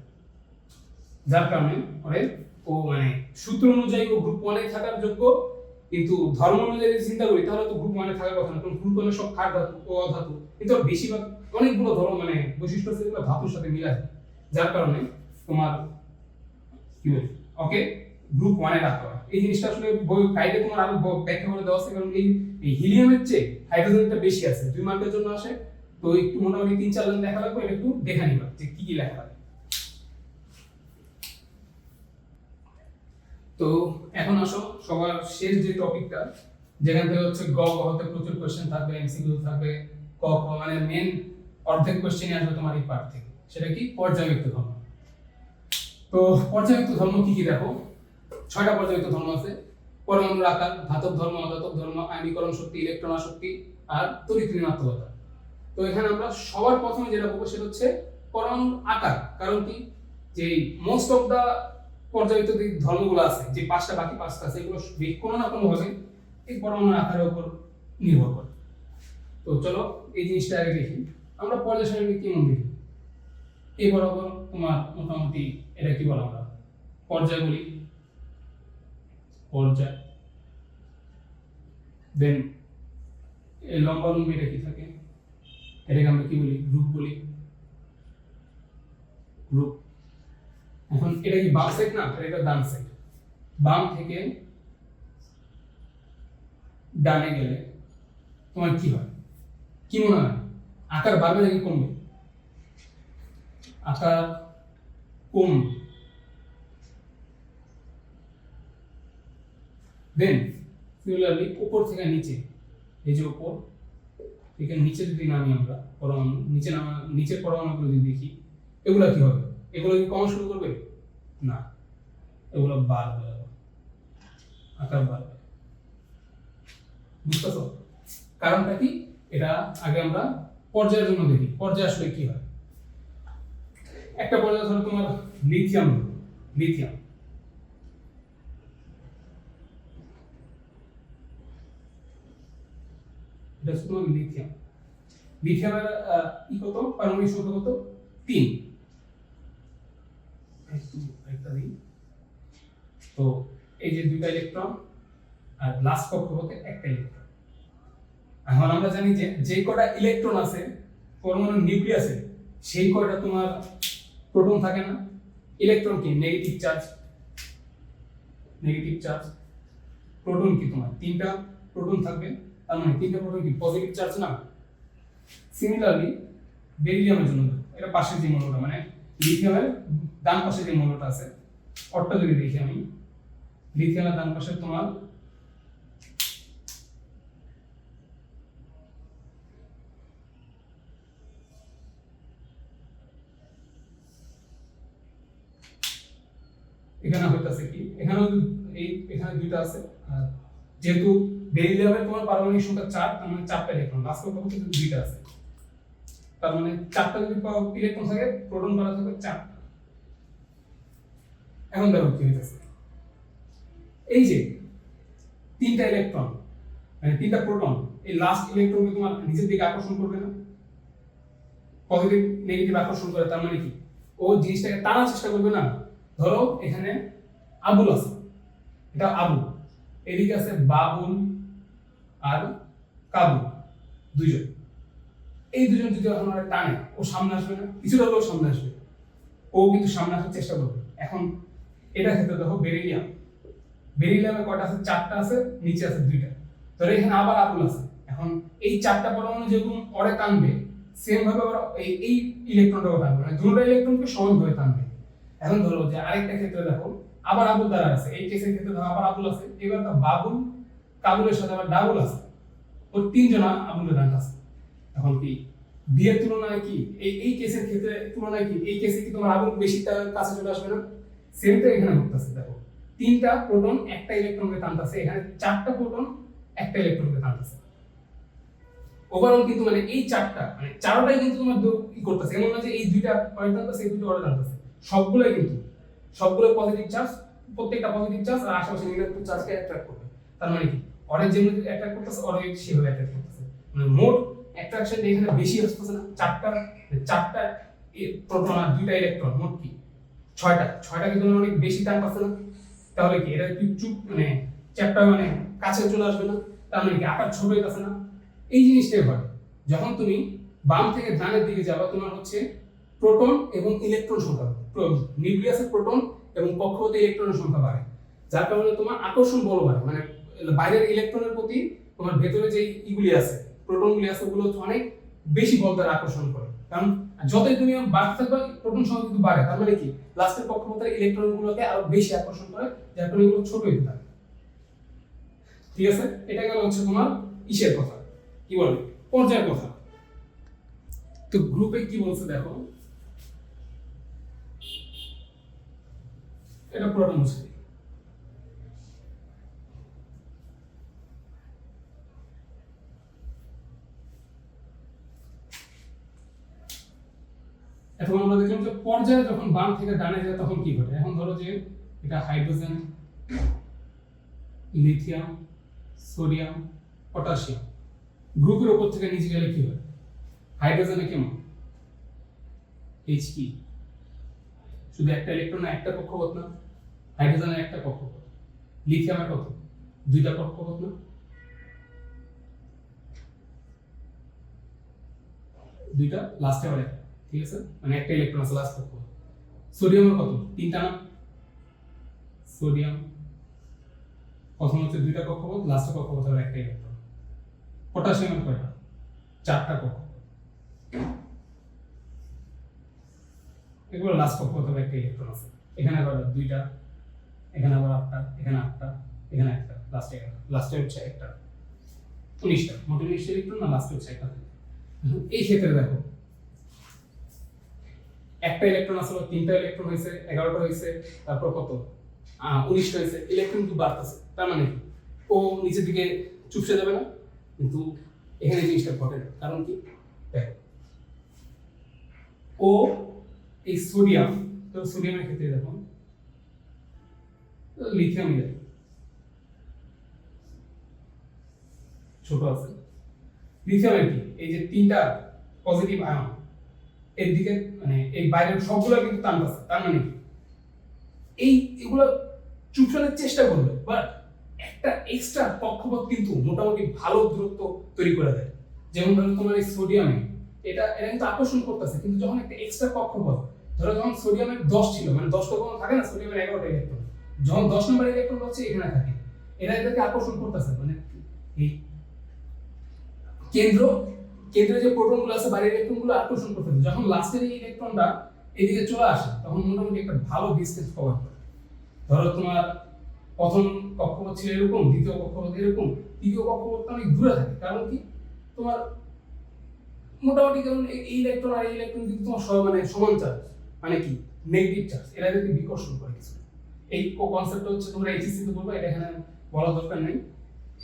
যার কারণে ও মানে সূত্র অনুযায়ী ও গ্রুপ 1 এ থাকার যোগ্য, কিন্তু ধর্ম অনুযায়ী যদি চিন্তা করি তাহলে তো গ্রুপ 1 এ থাকার কথা না, কারণ গ্রুপ 1 এ সব ক্ষার ধাতু ও অধাতু, কিন্তু বেশিরভাগ অনেকগুলো ধর্ম মানে বৈশিষ্ট্য আছে যেগুলো ধাতুর সাথে মিল আছে, যার কারণে তোমার কি বলে ওকে গ্রুপ 1 এ রাখা হয়। এই জিনিসটা আসলে বই গাইডে তোমার আরো ব্যাখ্যা করে দেওয়া আছে, কারণ এই হিলিয়ামের চেয়ে হাইড্রোজেনটা বেশি আছে, 2 মার্কের জন্য আসে, তো একটু মোটামুটি 3-4 লাইন লেখা লাগবে, এটা একটু দেখে নিবা যে কি কি লেখা লাগে। তো এখন আসো সবার শেষ যে টপিকটা, যেখান থেকে হচ্ছে গ হতে প্রচুর কোশ্চেন থাকবে, এমসিকিউ থাকবে, ক খ মানে মেন অর্ধেক কোশ্চেনই আসবে তোমার এই পার্ট থেকে, সেটা কি পর্যায়বৃত্ত ধর্ম। তো পর্যায়বৃত্ত ধর্ম কি কি দেখো, 6টা পর্যায়বৃত্ত ধর্ম আছে: পরমাণুর আকার, ধাতব ধর্ম, অধাতব ধর্ম, আয়নীকরণ শক্তি, ইলেকট্রন আসক্তি আর তড়িৎ ঋণাত্মকতা। তো এখানে আমরা সবার প্রথমে যেটা বলবো সেটা হচ্ছে পরমাণুর আকার। কারণ কি, যে মোস্ট অফ দা পর্যায়বৃত্ত যে ধর্মগুলো আছে, যে 5টা বাকি 5টা আছে, এগুলো কোনো না কোনো ভাবে এই পরমাণুর আকারের উপর নির্ভর করে। তো চলো এই জিনিসটা আগে দেখি। আমরা পর্যায় সারণী কেমন দেখি, এই বরাবর তোমার মোটামুটি এটা কি বলা, আমরা পর্যায় বলি, পর্যায়। দেন এই লম্বা লম্বি এটা কি থাকে, এটাকে আমরা কি বলি, গ্রুপ বলি, গ্রুপ। এখন এটা কি বাম সাইড না, এটা ডান সাইড। বাম থেকে ডানে গেলে তোমার কি হয়, কি মনে হয়, আকার বাড়বে নাকি কমবে? আকার কমবে। দেন সিমিলারলি উপর থেকে নিচে, এই যে উপর থেকে নিচে যদি নামি আমরা পরমাণু, নিচের পরমাণুগুলো যদি দেখি, এগুলো কি হবে, এগুলো কি কমা শুরু করবে? না, এগুলো বাড়বে, আকার বাড়বে। বুঝতেছো কারণটা কি? এটা আগে আমরা পর্যায়ের জন্য দেখি, পর্যায় আসলে কি হয়। একটা পর্যায় ধরো তোমার লিথিয়াম, এটা হচ্ছে তোমার লিথিয়ামের কত, পারমাণবিক সংখ্যা কত? 3। তো এই যে 2টা ইলেকট্রন আর লাস্ট কক্ষপথে একটা ইলেকট্রন। এখন আমরা জানি যে যে কটা ইলেকট্রন আছে পরমাণুর নিউক্লিয়াসে, সেই কয়টা তোমার প্রোটন থাকে না। ইলেকট্রন কি নেগেটিভ চার্জ, প্রোটন কি তোমার 3টা প্রোটন থাকবে, তার মানে 3টা প্রোটন কি পজিটিভ চার্জ না। সিমিলারলি বেরিলিয়ামের জন্য এটা পাশে যে মৌলটা, মানে লিথিয়ামের ডান পাশে যে মৌলটা আছে, অর্থ যদি দেখি আমি, লিথিয়ামের ডান পাশে তোমার এখানে হইতাছে কি, এখানেও এখানে দুইটা আছে, আর যেহেতু বেরিলিয়ামের তোমার পারমাণবিক সংখ্যা 4, তার মানে 4টা ইলেকট্রন, লাস্ট কক্ষপথে কিন্তু দুইটা আছে, তার মানে 4টা যদি ইলেকট্রন থাকে, প্রোটন করা থাকবে 4টা। এখন দেখো কি হইতাছে, এই যে 3টা ইলেকট্রন মানে 3টা প্রোটন, এই লাস্ট ইলেকট্রনকে তোমার নিচের দিকে আকর্ষণ করবে না, পজিটিভ নেগেটিভ আকর্ষণ করে, তার মানে কি ও জিনিসটাকে টানার চেষ্টা করবে না। ধরো এখানে আবুল আছে, এটা আবুল, এদিকে আছে বাবুল আর কাবুল, দুইজন, এই দুজন যদি এখন টানে, ও সামনে আসবে না, কিছুটা হলেও সামনে আসবে, ও কিন্তু সামনে আসার চেষ্টা করবে। এখন এটা ক্ষেত্রে দেখো বেরিলিয়ামে কয়টা আছে, 4টা আছে, নিচে আছে 2টা, ধরো এখানে আবার আবুল আছে। এখন এই 4টা পরমাণু যেরকম ওরে টানবে, সেম ভাবে আবার এই ইলেকট্রনটাও টানবে, মানে দুটো ইলেকট্রনকে সমানভাবে টানবে। এখন ধরো যে আরেকটা ক্ষেত্রে দেখো আবার আবুল দ্বারা আছে, এই কেসের ক্ষেত্রে ধরো আবার আবুল আছে, এবার তো বাবুল কাবুলের সাথে আবার ডাবল আছে, ওর 3 আবুলের টান আছে। এখন কি বিয়ের তুলনায় কি এই কেসের ক্ষেত্রে তুলনায় কি এই কেসে কি তোমার আবুল বেশি তার কাছে চলে আসবে না? সেমটা এখানে ঘটতেছে। দেখো 3টা প্রোটন একটা ইলেকট্রনকে টানতেছে, এখানে 4টা প্রোটন একটা ইলেকট্রনকে টানতেছে। ওভারঅল কিন্তু মানে এই 4টা মানে 4টাই কিন্তু তোমার কি করতেছে, এমন না যে এই 2টা পয়েন্ট টানতেছে, এই 2টা ওরা টানতেছে, সবগুলাই কিন্তু সবগুলো পজিটিভ চার্জ, প্রত্যেকটা পজিটিভ চার্জ আর আশেপাশে নেগেটিভ চার্জকে অ্যাট্রাক্ট করবে। তার মানে কি অরেঞ্জ যেমন অ্যাট্রাক্ট করতেছে, অরেঞ্জ সেভাবে অ্যাট্রাক্ট করতেছে, মানে মোট অ্যাট্রাকশন এখানে বেশি আসতেছে না। 4টা প্রোটন আর 2টা ইলেকট্রন, মোট কি 6টা কিন্তু অনেক বেশি টান পাচ্ছে না। তাহলে কি এটা চুপ মানে চ্যাপ্টার মানে কাছে চলে আসবে না? তার মানে কি আকার ছোট হয়ে যাচ্ছে না? এই জিনিসটাই হয় যখন তুমি বাম থেকে ডানের দিকে যাবা, তোমার হচ্ছে প্রোটন এবং ইলেকট্রন সংখ্যা, নিউক্লিয়াসের প্রোটন এবং কক্ষপথে ইলেকট্রনের সংখ্যা বাড়ে, যার কারণে তোমার আকর্ষণ বল বাড়ে, মানে বাইরের ইলেকট্রনের প্রতি তোমার ভেতরে যে ইগুলি আছে, প্রোটনগুলি আছে, ওগুলো অনেক বেশি বল দ্বারা আকর্ষণ করে। কারণ যতই তুমি বাড়তে থাকবে প্রোটন সংখ্যা কিন্তু বাড়ে, তার মানে কি লাস্টের কক্ষপথের ইলেকট্রনগুলোকে আরো বেশি আকর্ষণ করে, যার কারণে এগুলো ছোট হতে থাকে। ঠিক আছে, এটা গেল হচ্ছে তোমার ইসের কথা, কি বলে পর্যায়ের কথা। তো গ্রুপে কি বলছে দেখো, এটা পুরোটা মুছে দিই। এখন আমরা দেখলাম যে পর্যায়ে যখন বাম থেকে ডানে যায় তখন কি ঘটে। এখন ধরো যে এটা হাইড্রোজেন, লিথিয়াম, সোডিয়াম, পটাশিয়াম, গ্রুপের উপর থেকে নিচে গেলে কি হয়? হাইড্রোজেনে কেমন এইচ কি, শুধু একটা ইলেকট্রন একটা কক্ষপথ না, হাইড্রোজেনের একটা কক্ষপথ, লিথিয়ামের কত 2টা কক্ষপথ না, 2টা লাস্টে আবার একটা, ঠিক আছে, মানে একটা ইলেকট্রন আছে লাস্ট কক্ষপথ। সোডিয়ামের কত 3টা না, সোডিয়াম প্রথম হচ্ছে 2টা কক্ষপথ, লাস্টে কক্ষপথ হবে একটা ইলেকট্রন। পটাশিয়ামের কয়টা 4টা কক্ষপথ, এগুলো লাস্ট কক্ষপথ হবে একটা ইলেকট্রন আছে। এখানে আবার 2টা, এখানে আবার 8টা, এখানে 8টা, এখানে একটা, লাস্টে হচ্ছে একটা, 19টা, মোট 19টা ইলেকট্রন না, লাস্টে হচ্ছে একটা। এই ক্ষেত্রে দেখো একটা ইলেকট্রন আসলে 3টা ইলেকট্রন হয়েছে, 11টা হয়েছে, তারপর কত 19টা হয়েছে, ইলেকট্রন কিন্তু বাড়তেছে, তার মানে ও নিচের দিকে চুপসে যাবে না, কিন্তু এখানে জিনিসটা ঘটে না। কারণ কি দেখো, ও এই সোডিয়াম, তো সোডিয়ামের ক্ষেত্রে দেখো লিথিয়াম ছোট আছে, লিথিয়ামের কি এই যে 3টা পজিটিভ আয়ন এর দিকে মানে এই বাইরের সবগুলো কিন্তু টানতেছে, তার মানে এগুলো চুপসানোর চেষ্টা করবে, বাট একটা এক্সট্রা কক্ষপথ কিন্তু মোটামুটি ভালো দূরত্ব তৈরি করে দেয়। যেমন ধরো তোমার এই সোডিয়ামে এটা কিন্তু আকর্ষণ করতেছে, কিন্তু যখন একটা এক্সট্রা কক্ষপথ, ধরো যখন সোডিয়ামের 10 ছিল, মানে 10টা কোনো থাকে না, সোডিয়ামের 11টা ইলেকট্রন, যখন 10 নম্বর ইলেকট্রন হচ্ছে এখানে থাকে, এরা এদেরকে আকর্ষণ করতেছে, মানে এই কেন্দ্রে যে প্রোটনগুলো আছে বাইরের ইলেকট্রনগুলো আকর্ষণ করতেছে। যখন লাস্টের এই ইলেকট্রনটা এদিকে চলে আসে, তখন মোটামুটি একটা ভালো ডিসটেন্স কভার করে। ধরো তোমার প্রথম কক্ষপথ ছিল এরকম, দ্বিতীয় কক্ষপথ এরকম, তৃতীয় কক্ষপথ অনেক দূরে থাকে। কারণ কি তোমার মোটামুটি কারণ এই ইলেকট্রন আর এই ইলেকট্রন কিন্তু তোমার মানে সমান চার্জ, মানে কি নেগেটিভ চার্জ, এরা এদেরকে বিকর্ষণ করে কিছু। এই কনসেপ্টটা হচ্ছে তোমরা এইচএসসি তে বলবো, এটা এখানে বলার দরকার নেই।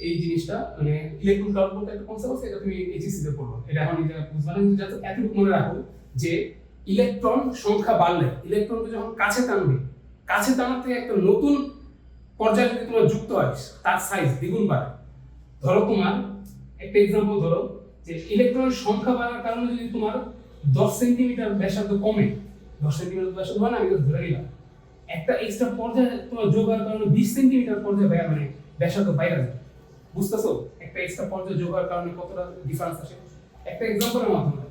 এই জিনিসটা মানে ইলেকট্রন ক্লাউড বলতে একটা কনসেপ্ট আছে, এটা তুমি এইচএসসি তে পড়বে, এটা এখন এটা বুঝবা না, কিন্তু জাস্ট এতটুকু মনে রাখো যে ইলেকট্রন সংখ্যা বাড়লে ইলেকট্রনকে যখন কাছে টানবে, কাছে টানার থেকে একটা নতুন পর্যায়ে যদি তোমার যুক্ত হয় তার সাইজ দ্বিগুণ বাড়ে। ধরো তোমার একটা এক্সাম্পল ধরো যে ইলেকট্রনের সংখ্যা বাড়ার কারণে যদি তোমার 10 সেন্টিমিটার ব্যাসার্ধ কমে, 10 সেন্টিমিটার ব্যাসার্ধ হয় না, আমি ধরে নিলাম একটা এক্সট্রা পর্যায়ে তোমার যোগ হওয়ার কারণে 20 সেন্টিমিটার পর্যায়ে মানে ব্যাসার্ধ বাইরে যাবে। বুঝতেছো একটা এক্সট্রা পর্যায়ে যোগ হওয়ার কারণে কতটা ডিফারেন্স আসে? একটা এক্সাম্পলের মাধ্যমে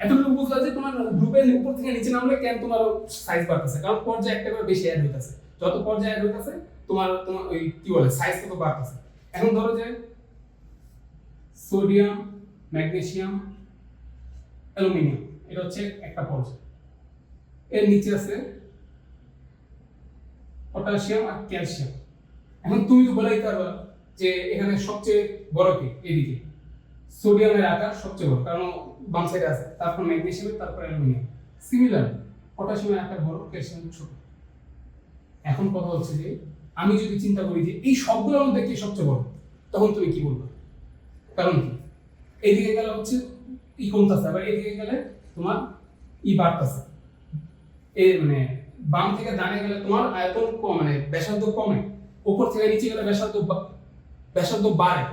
এতটুকু বুঝলা যে তোমার গ্রুপের উপর থেকে নিচে নামলে কেন তোমার সাইজ বাড়তেছে, কারণ পর্যায়ে একটা করে বেশি অ্যাড হইতাছে, যত পর্যায়ে অ্যাড হইতাছে তোমার তোমার ওই কি বলে সাইজ তত বাড়তেছে। এখন ধরো যে সোডিয়াম, ম্যাগনেসিয়াম, অ্যালুমিনিয়াম, এটা হচ্ছে একটা পর্যায়, এর নিচে আছে পটাশিয়াম আর ক্যালসিয়াম। এখন তুমি তো বলেই পারবা যে এখানে সবচেয়ে বড় কি, এদিকে সোডিয়ামের আকার সবচেয়ে বড়, কারণ বাম সাইডে আছে, তারপর ম্যাগনেসিয়াম, তারপর অ্যালুমিনিয়াম। সিমিলার পটাশিয়ামের আকার বড়, ক্যালসিয়ামের ছোট। এখন কথা হচ্ছে যে আমি যদি চিন্তা করি যে এই সবগুলোর মধ্যে কে সবচেয়ে বড়, তখন তুমি কি বলবে? কারণ কি এদিকে গেলে হচ্ছে ই কমতেছে, আবার এদিকে গেলে তোমার ই বাড়তেছে, এই মানে বাম থেকে ডানে গেলে তোমার আয়তন কম মানে ব্যাসার্ধ কমে, উপর থেকে নিচে গেলে ব্যাসার্ধ বাড়ে।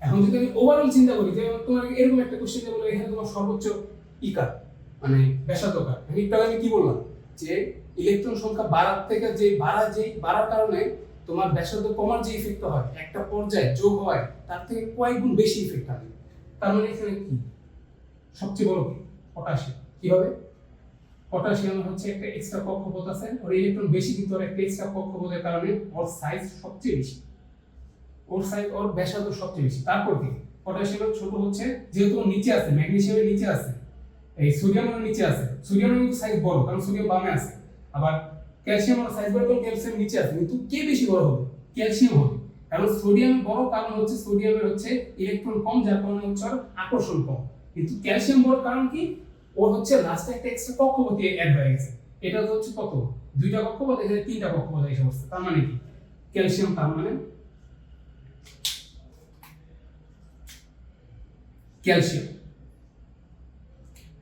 এখন যদি আমি ওভারঅল চিন্তা করি যে তোমার এরকম একটা কোশ্চেন যে বলে এখানে তোমার সর্বোচ্চ ইকার মানে ব্যাসার্ধকার, একটু আমি কি বললাম যে ইলেকট্রন সংখ্যা বাড়ার থেকে যে বাড়ার কারণে তোমার ব্যাসার্ধ কমার যে ইফেক্ট হয় একটা পর্যায়ে যোগ হয় তার থেকে কয়েক গুণ বেশি ইফেক্ট হবে। তার মানে এখানে কি সবচেয়ে বড় কি পটাশিয়াম। কি হবে? পটাশিয়াম হচ্ছে একটা এক্সট্রা কক্ষপথ আছে, ওর ইলেকট্রন বেশি কিন্তু ওর একটা এক্সট্রা কক্ষপথের কারণে ওর সাইজ সবচেয়ে বেশি, ওর সাইজ ওর ব্যাসার্ধ সবচেয়ে বেশি। তারপর কি পটাশিয়ামের ছোট হচ্ছে যেহেতু ওর নিচে আছে, ম্যাগনেসিয়ামের নিচে আছে, এই সোডিয়ামের নিচে আছে, সোডিয়ামের কিন্তু সাইজ বড় কারণ সোডিয়াম বামে আছে, আবার ক্যালসিয়ামের সাইজ বড় কারণ ক্যালসিয়াম নিচে আছে, কিন্তু কে বেশি বড় হবে? ক্যালসিয়াম হবে, কারণ সোডিয়াম বড় কারণ হচ্ছে সোডিয়ামের হচ্ছে ইলেকট্রন কম, যার কারণে হচ্ছে ওর আকর্ষণ কম। কিন্তু ক্যালসিয়াম বড় কারণ কি ওর হচ্ছে লাস্টে একটা এক্সট্রা কক্ষপথ অ্যাড হয়ে গেছে, এটা তো হচ্ছে কত দুইটা কক্ষপথ, এখানে তিনটা কক্ষপথ এসে বসছে। তার মানে কি ক্যালসিয়াম, তার মানে ক্যালসিয়াম।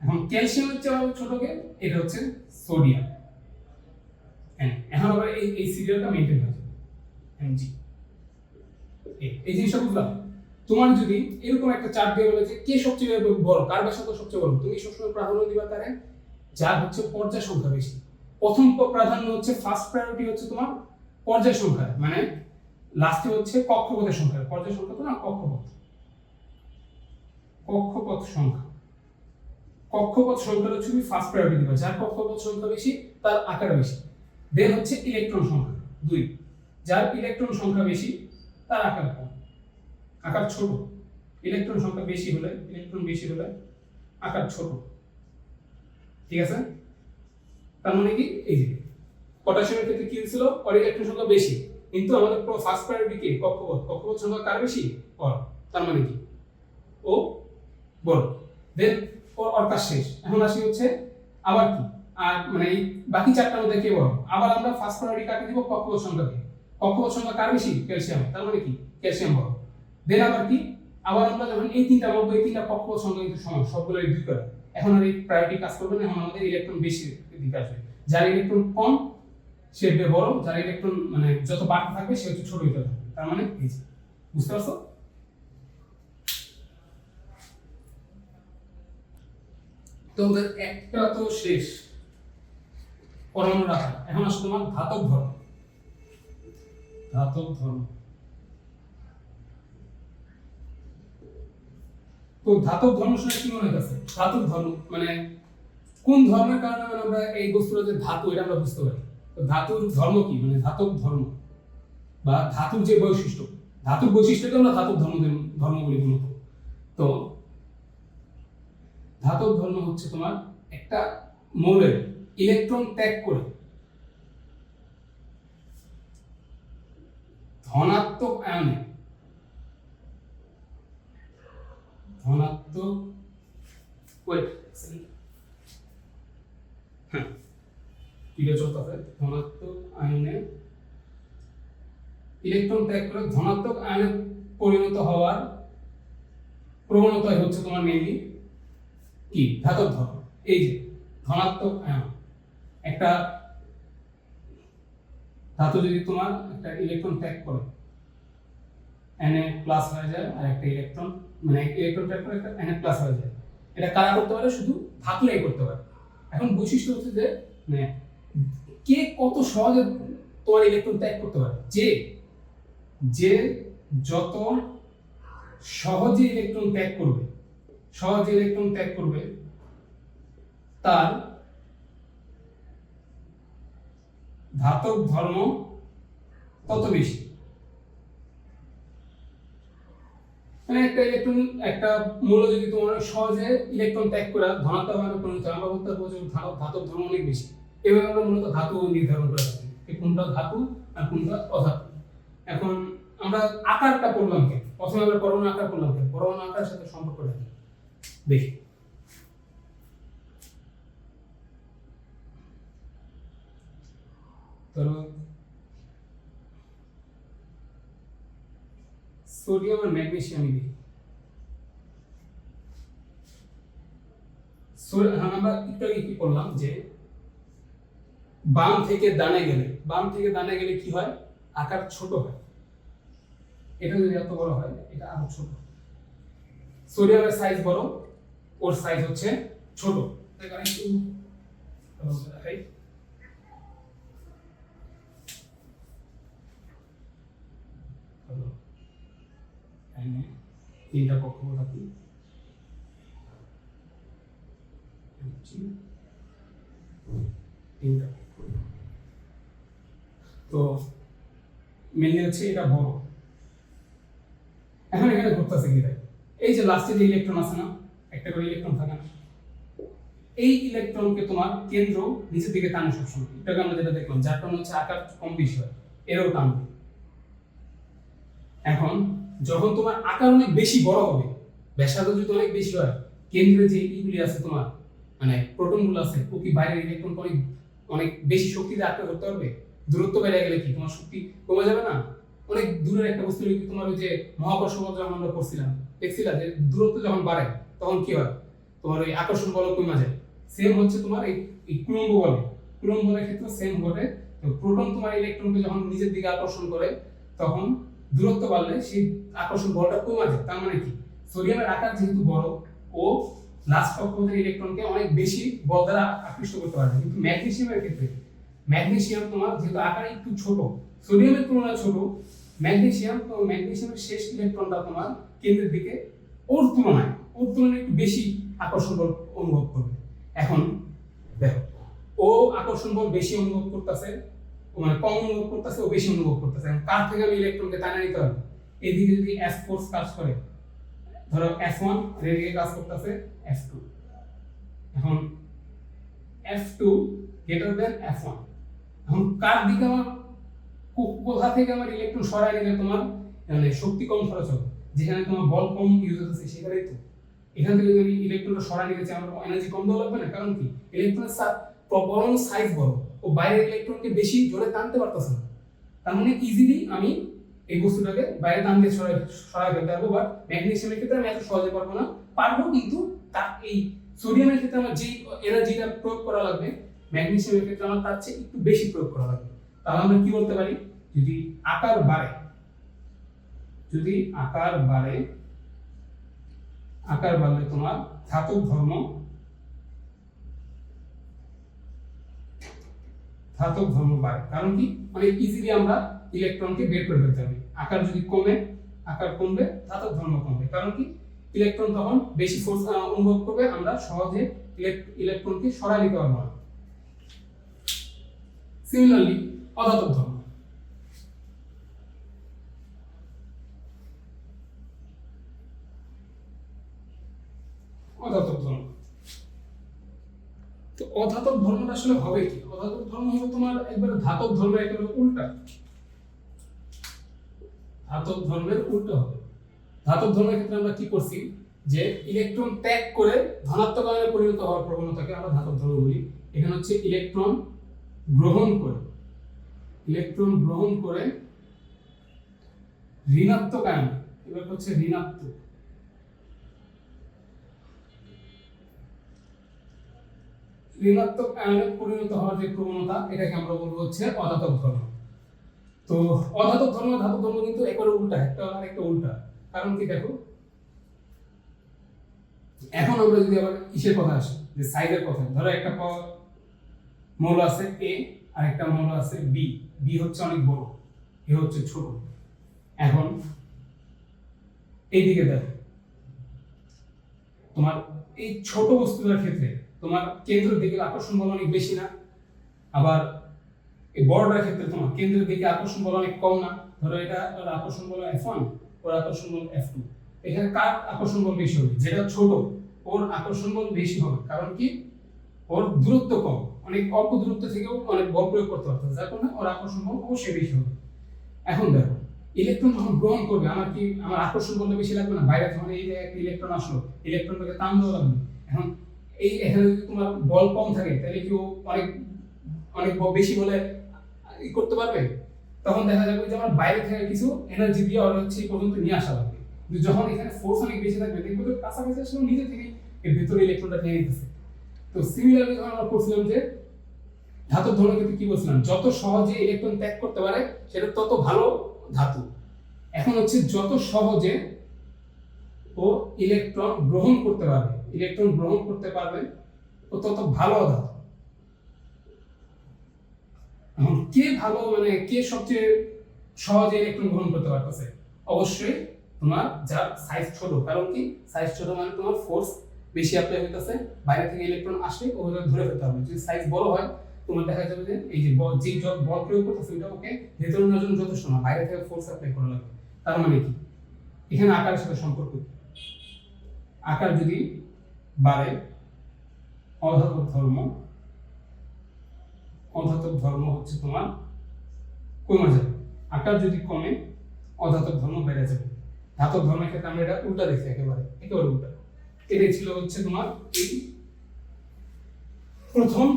এখন ক্যালসিয়াম হচ্ছে ছোটকে, এটা হচ্ছে সোডিয়াম। হ্যাঁ, এখন আবার এই সিরিয়ালটা মেইনটেইন হয়ে যাবে এমজি। এই জিনিসটা বুঝলাম। তোমার যদি এরকম একটা চার্ট দিয়ে বলে যে কে সবচেয়ে বড়, কার ব্যাসার্ধ সবচেয়ে বড়, তুমি সবসময় প্রাধান্য দিবা তারে যার হচ্ছে পর্যায় সংখ্যা বেশি। প্রথম প্রাধান্য হচ্ছে ফার্স্ট প্রায়োরিটি হচ্ছে তোমার পর্যায় সংখ্যা, মানে লাস্টে হচ্ছে কক্ষপথের সংখ্যা, পর্যায় সংখ্যা তো না, কক্ষপথ সংখ্যা, কক্ষপথ সংখ্যাটা তুমি ফার্স্ট প্রায়োরিটি দিবা, যার কক্ষপথ সংখ্যা বেশি তার আকার বেশি। দেন হচ্ছে ইলেকট্রন সংখ্যা 2, যার ইলেকট্রন সংখ্যা বেশি তার আকার কম, আকার ছোট। ইলেকট্রন সংখ্যা বেশি হলে আকার ছোট, ঠিক আছে? তার মানে কি এই যে পটাশিয়ামের ক্ষেত্রে কি হয়েছিল, ওর ইলেকট্রন সংখ্যা বেশি, কিন্তু আমাদের ফার্স্ট প্রায়োরিটি কি কক্ষপথ সংখ্যা কার বেশি? ওর। তার মানে কি ও বড়। দেন ওর কাজ শেষ। এখন আসি হচ্ছে আবার কি আর মানে এই বাকি চারটার মধ্যে কে বড়? আবার আমরা ফার্স্ট প্রায়োরিটি কাকে দিব? কক্ষপথ সংখ্যাকে। কক্ষপথ সংখ্যা কার বেশি? ক্যালসিয়াম, তার মানে কি ক্যালসিয়াম বড়। দেন আবার কি আবার আমরা যখন এই তিনটা বলবো, এই তিনটা কক্ষপথ সংখ্যা কিন্তু সমান, সবগুলো দুই করে। এখন আর এই প্রায়োরিটি কাজ করবে না, এখন আমাদের ইলেকট্রন বেশি দিকে আসবে। যার ইলেকট্রন কম সে বড়, যার ইলেকট্রন মানে যত বাড়তে থাকবে সে হচ্ছে ছোট হতে থাকবে। তার মানে এই যে, বুঝতে পারছো? তো একটা তো শেষ পরমাণু রাখা। এখন আসলে তোমার ধাতব ধর্ম। তো ধাতব ধর্ম শুনে কি মনে হচ্ছে? ধাতব ধর্ম মানে কোন ধর্মের কারণে মানে আমরা এই বস্তুটা যে ধাতু, এটা আমরা বুঝতে পারি। তো ধাতুর ধর্ম কি, মানে ধাতব ধর্ম বা ধাতুর যে বৈশিষ্ট্য, ধাতুর বৈশিষ্ট্যকে আমরা ধাতব ধর্ম বলি মূলত। তো ধাতব ধর্ম হচ্ছে তোমার একটা মৌলের ইলেকট্রন ত্যাগ করে ধনাত্মক আয়নে ওয়েট হ্যাঁ ক্রিয়া চলতেছে ধনাত্মক আয়নে ইলেকট্রন ত্যাগ করে ধনাত্মক আয়নে পরিণত হওয়ার প্রবণতাই হচ্ছে তোমার মেইনলি কি ধাতব ধর্ম। এই যে ধনাত্মক আয়ন, একটা ধাতু যদি তোমার একটা ইলেকট্রন ত্যাগ করে Na প্লাস হয়ে যায় আর একটা ইলেকট্রন মানে ইলেকট্রন ত্যাগ করে একটা Na প্লাস হয়ে যায়, এটা কারা করতে পারে? শুধু ধাতুরাই করতে পারে। এখন বৈশিষ্ট্য হচ্ছে যে মানে কে কত সহজে তোমার ইলেকট্রন ত্যাগ করতে পারে, যে যে যত সহজে ইলেকট্রন ত্যাগ করবে, সহজে ইলেকট্রন ত্যাগ করবে তার ধাতব ধর্ম তত বেশি। মানে একটা ইলেকট্রন একটা মৌল যদি তোমার সহজে ইলেকট্রন ত্যাগ করে ধনাত্মক আয়নে পরিণত হয়, আমরা বলতে পারবো যে ধাতব ধর্ম অনেক বেশি। এভাবে আমরা মূলত ধাতু নির্ধারণ করে থাকি, কোনটা ধাতু আর কোনটা অধাতু। এখন আমরা আকারটা পড়লাম কেন? প্রথমে আমরা পরমাণু আকার পড়লাম কেন? পরমাণু আকারের সাথে সম্পর্কটা কি দেখি। ধরো সোডিয়াম আর ম্যাগনেসিয়াম দেখি। আমরা একটু আগে কি করলাম যে বাম থেকে ডানে গেলে কি হয়? আকার ছোট হয়। এটা যদি এত বড় হয় এটা আরো ছোট। সোডিয়ামের সাইজ বড়, ওর সাইজ হচ্ছে ছোট। এখানে একটু দেখাই। তিনটা কক্ষপথ থাকি, তিনটা। তো মেনলি হচ্ছে এটা বড়। এখন এখানে ঘটতেছে কি? এই যে লাস্টে যে ইলেকট্রন আছে না, একটা করে ইলেকট্রন থাকে না, এই ইলেকট্রনকে তোমার কেন্দ্র নিচের দিকে টানে সবসময়। এটাকে আমরা যেটা দেখলাম, যার কারণে হচ্ছে আকার কম বেশি হয়, এরও টানবে। এখন যখন তোমার আকার অনেক বেশি বড় হবে, ব্যাসার্ধ যদি অনেক বেশি হয়, কেন্দ্রে যে ইগুলি আছে তোমার মানে প্রোটনগুলো আছে, ও কি বাইরের ইলেকট্রনকে অনেক অনেক বেশি শক্তি দিয়ে আঁকড়ে ধরতে পারবে? দূরত্ব বেড়ে গেলে কি তোমার শক্তি কমে যাবে না? অনেক দূরের একটা বস্তু যদি তোমার ওই যে মহাকর্ষ বল যখন আমরা করছিলাম, দেখছিলা যে দূরত্ব যখন বাড়ে তখন কি হয়? তোমার ওই আকর্ষণ বল কমে যায়। সেম হচ্ছে তোমার এই কুলম্ব বলে, কুলম্ব বলের ক্ষেত্রে সেম ঘটে। তো প্রোটন তোমার ইলেকট্রনকে যখন নিজের দিকে আকর্ষণ করে, তখন দূরত্ব বাড়লে সেই আকর্ষণ বলটা কমে যায়। তার মানে কি? সোডিয়ামের আকার যেহেতু বড়, ও লাস্ট কক্ষপথের ইলেকট্রনকে অনেক বেশি বল দ্বারা আকৃষ্ট করতে পারে। কিন্তু ম্যাগনেসিয়ামের ক্ষেত্রে, ম্যাগনেসিয়াম তোমার যেহেতু আকারে একটু ছোট, সোডিয়ামের তুলনায় ছোট, ম্যাগনেসিয়ামের শেষ ইলেকট্রনটা তোমার কেন্দ্রের দিকে ওর তুলনায় একটু বেশি আকর্ষণ বল অনুভব করবে। এখন দেখো, ও আকর্ষণ বল বেশি অনুভব করতেছে, মানে কম অনুভব করতেছে, ও বেশি অনুভব করতেছে। কার থেকে আমি ইলেকট্রনকে টানে নিতে হবে? এদিকে যদি S ফোর্স কাজ করে, ধরো S1 এদিকে কাজ করতেছে F2, এখন F2 গ্রেটার দেন F1। এখন কার দিকে আমার কোথা থেকে আমার ইলেকট্রন সরাই নিলে তোমার মানে শক্তি কম খরচ হবে? যেখানে তোমার বল কম ইউজ হচ্ছে সেখানেই তো। এখান থেকে যদি ইলেকট্রনটা সরাই নিতে চাই, আমার এনার্জি কম দেওয়া লাগবে না? কারণ কি? ইলেকট্রনের পরমাণু সাইজ বড়, ও বাইরের ইলেকট্রনকে বেশি জোরে টানতে পারতেছে না। তার মানে ইজিলি আমি এই বস্তুটাকে বাইরে টান দিয়ে সরাই ফেলতে পারবো। বাট ম্যাগনেসিয়ামের ক্ষেত্রে আমি এত সহজে পারবো না। পারবো, কিন্তু তার এই সোডিয়ামের ক্ষেত্রে আমার যে এনার্জিটা প্রয়োগ করা লাগবে, ম্যাগনেসিয়ামের ক্ষেত্রে আমার তার চেয়ে একটু বেশি প্রয়োগ করা লাগবে। তাহলে আমরা কি বলতে পারি? যদি আকার বাড়ে, আকার বাড়লে তোমার ধাতব ধর্ম বাড়ে। কারণ কি? অনেক ইজিলি আমরা ইলেকট্রনকে বের করে ফেলতে হবে। আকার যদি আকার কমবে, ধাতব ধর্ম কমবে। কারণ কি? ইলেকট্রন তখন বেশি ফোর্স অনুভব করবে, আমরা সহজে ইলেকট্রনকে সরাই নিতে পারবো না। সিমিলারলি অধাতব ধর্ম, তো অধাতব ধর্মটা আসলে হবে কি? অধাতব ধর্ম হবে তোমার একবার ধাতব ধর্মের একেবারে উল্টা। ধাতব ধর্মের উল্টো হবে। ধাতব ধর্মের ক্ষেত্রে আমরা কি করছি যে ইলেকট্রন ত্যাগ করে ধনাত্মক আয়নে পরিণত হওয়ার প্রবণতাকে আমরা ধাতব ধর্ম বলি। এখানে হচ্ছে ইলেকট্রন গ্রহণ করে ঋণাত্মক আয়ন, এবার হচ্ছে ঋণাত্মক আয়নে পরিণত হওয়ার যে প্রবণতা, এটাকে আমরা বলবো হচ্ছে অধাতব ধর্ম। তো অধাতব ধর্ম ধাতব ধর্ম কিন্তু একবারে উল্টা, একটা উল্টা। কারণ কি দেখো, এখন আমরা যদি আবার কিসের কথা আসি, যে সাইজের কথা, ধরো একটা মৌল আছে এ আর একটা মৌল আছে বি। বি হচ্ছে অনেক বড়, এ হচ্ছে ছোট। এখন এইদিকে দেখো, তোমার এই ছোট বস্তুটার ক্ষেত্রে তোমার কেন্দ্রের দিকে আকর্ষণ বল অনেক বেশি না, আবার এই বড়টার ক্ষেত্রে তোমার কেন্দ্রের দিকে আকর্ষণ বল অনেক কম না। ধরো এটা আকর্ষণ বল F1, ওর আকর্ষণ বল F2। এখানে কার আকর্ষণ বল বেশি হবে? যেটা ছোট ওর আকর্ষণ বল বেশি হবে। কারণ কি, ওর দূরত্ব কম, অনেক অল্প দূরত্ব থেকেও অনেক বল প্রয়োগ করতে পারতো, যার কারণে ওর আকর্ষণ বল অবশ্যই বেশি হবে। এখন দেখো, ইলেকট্রন যখন গ্রহণ করবে, আমার আকর্ষণ বলটা বেশি লাগবে না? বাইরে থেকে এই যে একটা ইলেকট্রন আসলো, ইলেকট্রনটাকে টান দেওয়া লাগবে। এখন এখানে যদি তোমার বল কম থাকে, তাহলে কি ও অনেক বেশি বলে করতে পারবে? তখন দেখা যাবে যে আমার বাইরে থেকে কিছু এনার্জি দিয়ে ওর হচ্ছে এই পর্যন্ত নিয়ে আসা লাগবে। কিন্তু যখন এখানে ফোর্স অনেক বেশি থাকবে, দেখবে তো কাছাকাছি আসলে নিজে থেকেই এর ভেতরে ইলেকট্রনটা নিয়ে নিতেছে। তো সিমিলারলি যখন আমরা করছিলাম যে ধাতব ধর্ম কিন্তু কি বলছিলাম, যত সহজে ইলেকট্রন ত্যাগ করতে পারে সেটা তত ভালো ধাতু। এখন হচ্ছে যত সহজে ও ইলেকট্রন গ্রহণ করতে পারবে ও তত ভালো ধাতু। এখন কে ভালো, মানে কে সবচেয়ে সহজে ইলেকট্রন গ্রহণ করতে পারতেছে? অবশ্যই তোমার যার সাইজ ছোট। কারণ কি, সাইজ ছোট মানে তোমার ফোর্স বেশি অ্যাপ্লাই হইতেছে, বাইরে থেকে ইলেকট্রন আসে ওটা ধরে ফেলতে হবে। যদি সাইজ বড় হয়, তোমার দেখা যাবে যে এই যে বল প্রয়োগ করতেছে ওটা ওকে ভেতরে নেওয়ার জন্য যথেষ্ট না, বাইরে থেকে ফোর্স অ্যাপ্লাই করা লাগবে। তার মানে কি, এখানে আকারের সাথে সম্পর্ক। আকার যদি বাড়ে, অধাতব ধর্ম হচ্ছে তোমার কমে যাবে। আকার যদি কমে, অধাতব ধর্ম বেড়ে যাবে। ধাতব ধর্মের ক্ষেত্রে আমরা এটা উল্টা দেখি, একেবারে উল্টা। এটাই ছিল হচ্ছে তোমার এই প্রথম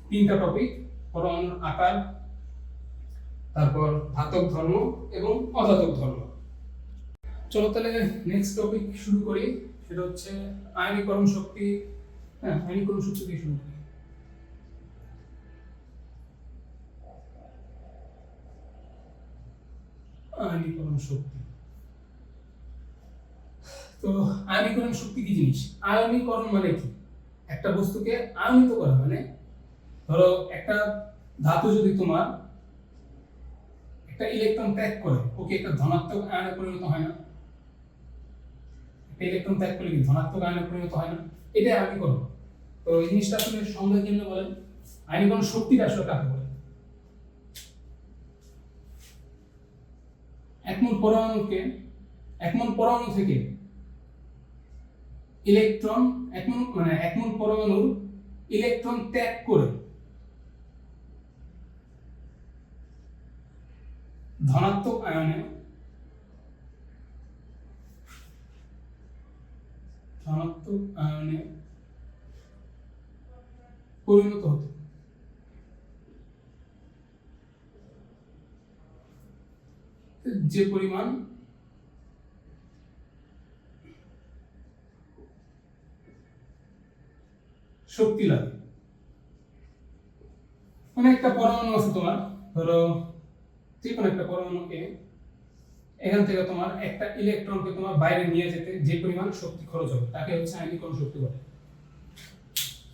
3টা টপিক: পরমাণুর আকার, তারপর ধাতব ধর্ম এবং অধাতব ধর্ম। চলো তাহলে নেক্সট টপিক শুরু করি, সেটা হচ্ছে আয়নীকরণ শক্তি। আয়নীকরণ শক্তি দিয়ে শুরু করি। আয়নীকরণ শক্তি। তো আয়নীকরণ শক্তি কি জিনিস? আয়নীকরণ মানে কি? একটা বস্তুকে আয়নিত করা, মানে ধরো একটা ধাতু যদি তোমার একটা ইলেকট্রন ত্যাগ করে, ওকে একটা ধনাত্মক আয়নে পরিণত হয় না? একটা ইলেকট্রন ত্যাগ করলে কি ধনাত্মক আয়নে পরিণত হয় না? এটাই আয়নীকরণ। তো এই জিনিসটা আসলে সংজ্ঞা কেমনে বলেন? আয়নীকরণ শক্তিটা আসলে কাকে বলে? এক মোল পরমাণু থেকে ইলেকট্রন, এক মোল পরমাণুর ইলেকট্রন ত্যাগ করে ধনাত্মক আয়নে পরিণত হতো। যে পরিমাণ শক্তি লাগে, মানে একটা পরমাণু আছে তোমার, ধরো যে কোনো একটা পরমাণুকে এখান থেকে তোমার একটা ইলেকট্রনকে তোমার বাইরে নিয়ে যেতে যে পরিমাণ শক্তি খরচ হবে, তাকে হচ্ছে আয়নীকরণ শক্তি বলে।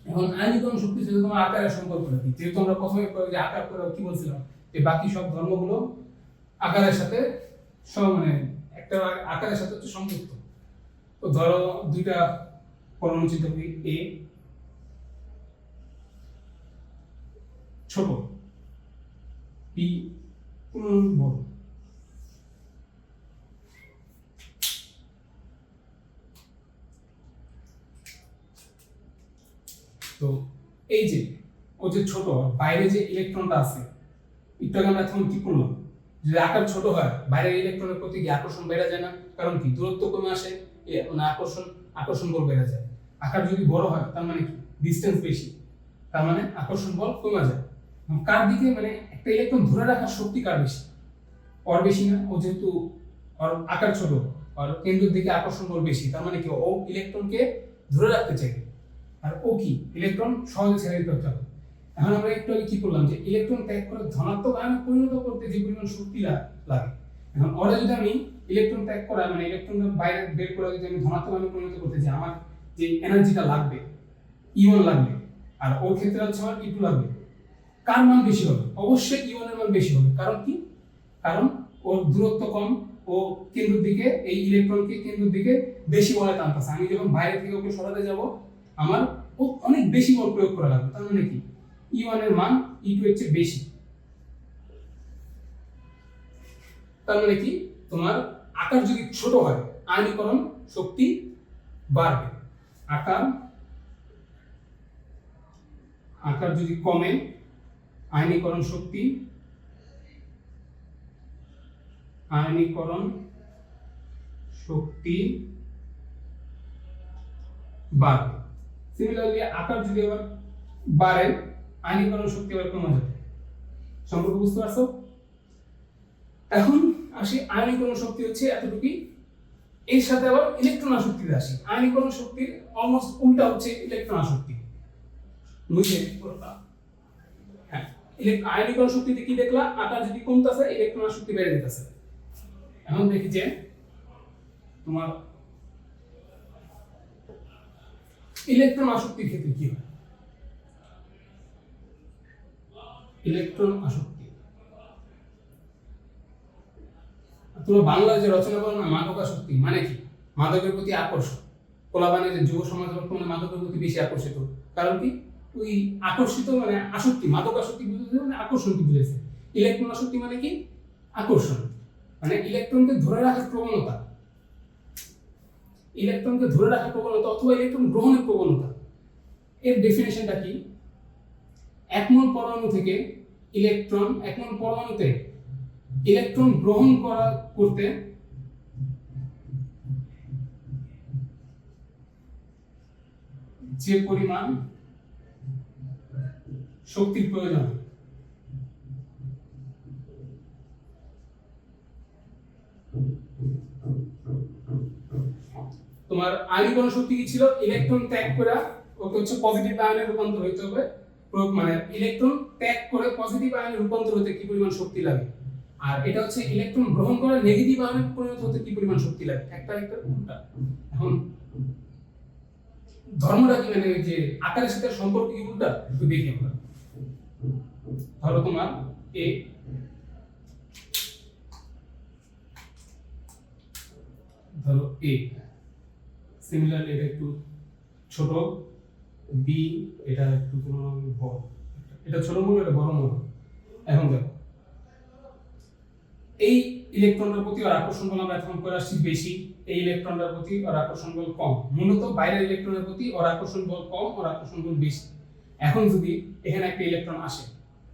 এখন আয়নীকরণ শক্তির সাথে তোমার আকারের সম্পর্ক কি? যেহেতু আমরা প্রথমে যে আকার করে কি বলছিলাম, যে বাকি সব ধর্মগুলো আকারের সাথে একটা আকারের সাথে হচ্ছে সংযুক্ত। তো ধরো দুইটা পরমাণু চিন্তা করি, এ ছোট, পি বড়। তো এই যে ও যে ছোট, বাইরে যে ইলেকট্রনটা আছে, একটু আগে আমরা এখন কি করলাম, যদি আকার ছোট হয় বাইরের ইলেকট্রনের প্রতি কি আকর্ষণ বেড়ে যায় না? কারণ কি, দূরত্ব কমে আসে, মানে আকর্ষণ বল বেড়ে যায়। আকার যদি বড় হয় তার মানে কি ডিসটেন্স বেশি, তার মানে আকর্ষণ বল কমে যায়। কার দিকে মানে একটা ইলেকট্রন ধরে রাখার শক্তি কার বেশি? ওর বেশি না, ও যেহেতু ওর আকার ছোট, আর কেন্দ্রের দিকে আকর্ষণ বল বেশি, তার মানে কি ও ইলেকট্রনকে ধরে রাখতে চাইবে। আর ও কি ইলেকট্রন সহজে ছেড়ে দিতে হবে। এখন আমরা একটু আগে কি করলাম যে ইলেকট্রন ত্যাগ করে ধনাত্মক আয়নে পরিণত করতে যে পরিমাণ শক্তি লাগে, এখন ওরা যদি আমি ইলেকট্রন ত্যাগ করা মানে ইলেকট্রন বাইরে বের করে যদি আমি ধনাত্মক আয়নে পরিণত করতে চাই, আমার যে এনার্জিটা লাগবে E1 লাগবে, আর ওর ক্ষেত্রে হচ্ছে আমার E2 লাগবে। কার মান বেশি হবে? অবশ্যই E1 এর মান বেশি হবে। কারণ কি? কারণ ওর দূরত্ব কম, ও কেন্দ্রের দিকে এই ইলেকট্রনকে কেন্দ্রের দিকে বেশি বলে টানতেছে। আমি যখন বাইরে থেকে ওকে সরাতে যাব আমার অনেক বেশি বল প্রয়োগ করা লাগবে। তার মানে কি E1 এর মান E2 এর চেয়ে বেশি। তার মানে কি তোমার আকার যদি ছোট হয় আয়নীকরণ শক্তি বাড়বে, আকার যদি কমে আয়নীকরণ শক্তি বাড়বে। সিমিলারলি আকার যদি আবার বাড়ে আয়নীকরণ শক্তি আবার কমে যাবে। সম্পর্ক বুঝতে পারছো? এখন আসি আয়নীকরণ শক্তি হচ্ছে এতটুকুই, এর সাথে আবার ইলেকট্রন আসক্তিতে আসি। আয়নীকরণ শক্তির অলমোস্ট উল্টা হচ্ছে ইলেকট্রন আসক্তি। বুঝলে? হ্যাঁ, আয়নীকরণ শক্তিতে কি দেখলা? আকার যদি কমতেছে ইলেকট্রন আসক্তি বেড়ে যেতেছে। এখন দেখি যে তোমার ইলেকট্রন আসক্তির ক্ষেত্রে কি হয়। ইলেকট্রন আসক্তি তোমরা বাংলায় যে রচনা করো না মাদকাসক্তি মানে কি? মাদকের প্রতি আকর্ষণ। পোলাপানের যে যুব সমাজ বর্তমানে মাদকের প্রতি বেশি আকর্ষিত। কারণ কি? ওই আকর্ষিত মানে আসক্তি, মাদকাসক্তি বুঝতে মানে আকর্ষণ কি বুঝেছে। ইলেকট্রন আসক্তি মানে কি? আকর্ষণ, মানে ইলেকট্রনকে ধরে রাখার প্রবণতা, অথবা ইলেকট্রন গ্রহণের প্রবণতা। এর ডেফিনেশনটা কি? এক মোল পরমাণু থেকে এক মোল পরমাণুতে ইলেকট্রন গ্রহণ করতে যে পরিমাণ শক্তির প্রয়োজন, তোমার আয়নীকরণ শক্তি কি ছিল? ইলেকট্রন ত্যাগ করে ওকে হচ্ছে পজিটিভ আয়নে রূপান্তর হতে হবে। মানে ইলেকট্রন ত্যাগ করে পজিটিভ আয়নে রূপান্তর হতে কি পরিমাণ শক্তি লাগে, আর এটা হচ্ছে ইলেকট্রন গ্রহণ করে নেগেটিভ আয়নে পরিণত হতে কি পরিমাণ শক্তি লাগে। একটা উল্টা। এখন ধর্মটা কি মানে যে আকারের সাথে সম্পর্ক কি উল্টা একটু দেখি আমরা। ধরো তোমার এ, ধরো এ, সিমিলারলি এটা একটু ছোট, বি এটা একটু তুলনামূলক বড়, এটা ছোট মূল এটা বড় মূল। এখন দেখো এই ইলেকট্রনটার প্রতি ওর আকর্ষণ বল আমরা এখন করে আসছি বেশি, এই ইলেকট্রনটার প্রতি ওর আকর্ষণ বল কম। মূলত বাইরের ইলেকট্রনের প্রতি ওর আকর্ষণ বল কম, ওর আকর্ষণ বল বেশি। এখন যদি এখানে একটা ইলেকট্রন আসে,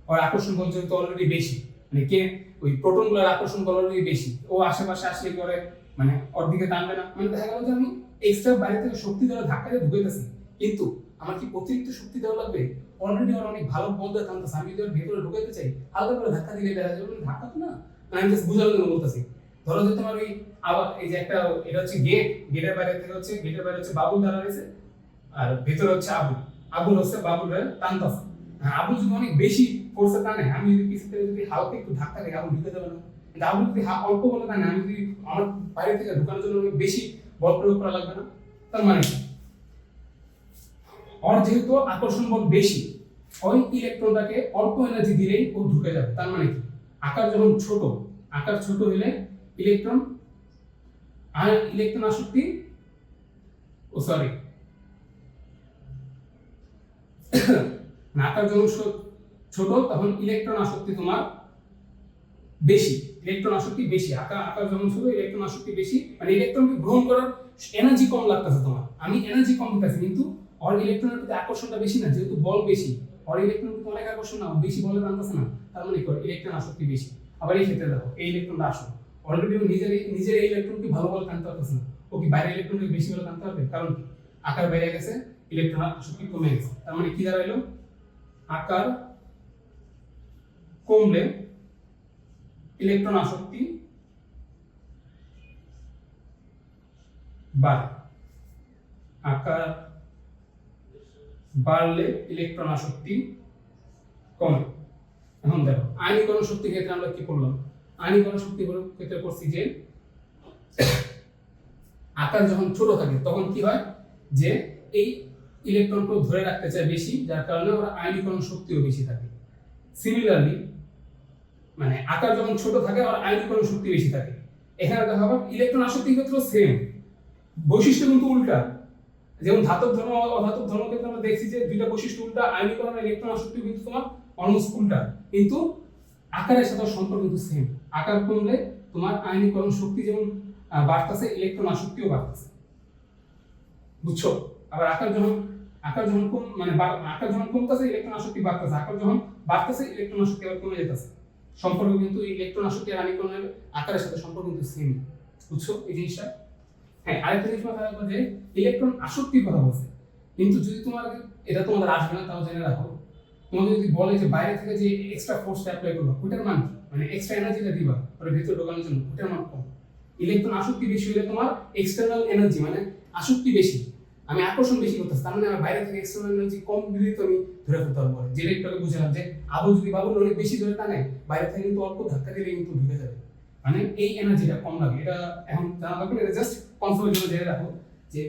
ওর আকর্ষণ বল যেহেতু অলরেডি বেশি, মানে কে ওই প্রোটনগুলোর আকর্ষণ বল অলরেডি বেশি, ও আশেপাশে আসলে করে মানে ওর দিকে টানবে না। মানে দেখা গেল যে আমি এক্সট্রা বাইরে থেকে শক্তি দ্বারা ধাক্কা দিয়ে ঢুকাইতেছি, কিন্তু আমার কি অতিরিক্ত শক্তি দেওয়া লাগবে? অলরেডি ওর অনেক ভালো বল দিয়ে টানতেছে, আমি যদি ওর ভেতরে ঢুকাইতে চাই হালকা করে ধাক্কা দিলে দেখা যাবে ধাক্কা তো না। আমি জাস্ট বুঝানোর জন্য বলতেছি। ধরো যে তোমার ওই আবার এই যে একটা এটা হচ্ছে গেটের বাইরে থেকে হচ্ছে গেটের বাইরে হচ্ছে বাবুল দাঁড়া রয়েছে, আর ভেতরে হচ্ছে আবুল হচ্ছে বাবুলরে টানতেছে। হ্যাঁ, আবুল যদি অনেক বেশি ফোর্সে টানে, আমি যদি পিছন থেকে যদি হালকা একটু ধাক্কা দিই আবুল ঢুকে যাবে না। কিন্তু আবুল যদি অল্প বলে টানে, আমি যদি আমার বাইরে থেকে ঢুকানোর জন্য অনেক বেশি বল প্রয়োগ করা লাগবে না। তার মানে কি ওর যেহেতু আকর্ষণ বল বেশি, ওই ইলেকট্রনটাকে অল্প এনার্জি দিলেই ও ঢুকে যাবে। তার মানে কি আকার যখন ছোট, আকার ছোট হলে ইলেকট্রন আসক্তি আকার যখন ছোট তখন ইলেকট্রন আসক্তি তোমার বেশি, আকার যখন ছোট ইলেকট্রন আসক্তি বেশি, মানে ইলেকট্রনকে গ্রহণ করার এনার্জি কম লাগতেছে তোমার, আমি এনার্জি কম দিতেছি, কিন্তু ওর ইলেকট্রনের প্রতি আকর্ষণটা বেশি না, যেহেতু বল বেশি, ওর ইলেকট্রনের প্রতি অনেক আকর্ষণ না, বেশি বলে টানতেছে না, তার মানে ইলেকট্রন আসক্তি বেশি। আবার এই ক্ষেত্রে দেখো এই ইলেকট্রনটা আসো অলরেডি নিজের এই ইলেকট্রনকে ভালো বলে টানতে পারতেছে না, ও ও কি বাইরে ইলেকট্রনকে বেশি করে টানতে পারবে? কারণ কি, আকার বেড়ে গেছে, ইলেকট্রন আসক্তি কমে গেছে। তার মানে কি দাঁড়াইলো, আকার কমলে ইলেকট্রন আসক্তি বাড়ে, আকার বাড়লে ইলেকট্রন আসক্তি কমে। এখন দেখো আয়নীকরণ শক্তি ক্ষেত্রে আমরা কি করলাম, আয়নীকরণ শক্তি ক্ষেত্রে করছি যে আকার যখন ছোট থাকে তখন কি হয় যে এই ইলেকট্রনকে ধরে রাখতে চায় বেশি, যার কারণে ওর আয়নীকরণ শক্তিও বেশি থাকে। সিমিলারলি মানে আকার যখন ছোট থাকে আর আয়নীকরণ শক্তি বেশি থাকে। এখানে দেখা হবে ইলেকট্রন আসক্তি ক্ষেত্রে সেম, বৈশিষ্ট্য কিন্তু উল্টা। যেমন ধাতব ধর্ম অধাতব ধর্ম ক্ষেত্রে আমরা দেখছি যে দুইটা বৈশিষ্ট্য উল্টা, আয়নীকরণ আর ইলেকট্রন আসক্তি কিন্তু তোমার অলমোস্ট উল্টা, কিন্তু আকারের সাথে সম্পর্ক কিন্তু সেম। আকার কমলে তোমার আয়নীকরণ শক্তি যেমন বাড়তেছে, ইলেকট্রন আসক্তিও বাড়তেছে, বুঝছো? আবার আকার যখন কম মানে আকার যখন কমতেছে ইলেকট্রন আসক্তি বাড়তেছে, আকার যখন বাড়তেছে ইলেকট্রন আসক্তি আবার কমে যেতেছে। সম্পর্ক কিন্তু ইলেকট্রন আসক্তি আর আয়নীকরণের আকারের সাথে সম্পর্ক কিন্তু সেম, বুঝছো এই জিনিসটা? হ্যাঁ, আরেকটা জিনিস মাথায় রাখো যে ইলেকট্রন আসক্তির কথা বলছে, কিন্তু যদি তোমার এটা তোমাদের আসবে না তাও জেনে রাখো, তোমাকে যদি বলে যে বাইরে থেকে যে এক্সট্রা ফোর্সটা অ্যাপ্লাই করবা ওটার মান কি, মানে এক্সট্রা এনার্জিটা দিবা ওর ভিতরে ঢোকানোর জন্য, ওটার মান কম। ইলেকট্রন আসক্তি বেশি হলে তোমার এক্সটার্নাল এনার্জি মানে আসক্তি বেশি, আমি আকর্ষণ বেশি করতেছি, তার মানে আমার বাইরে থেকে এক্সটার্নাল এনার্জি কম দিলে তো আমি ধরে ফেলতে পারবো। যেটা একটু আগে বুঝলাম যে আবু যদি বাবুল অনেক বেশি ধরে টানে, বাইরে থেকে কিন্তু অল্প ধাক্কা দিলে কিন্তু ঢুকে যাবে, মানে এই এনার্জিটা কম লাগে। এটা এখন জানা লাগবে, এটা জাস্ট কনফার্মের জন্য জেনে রাখো যে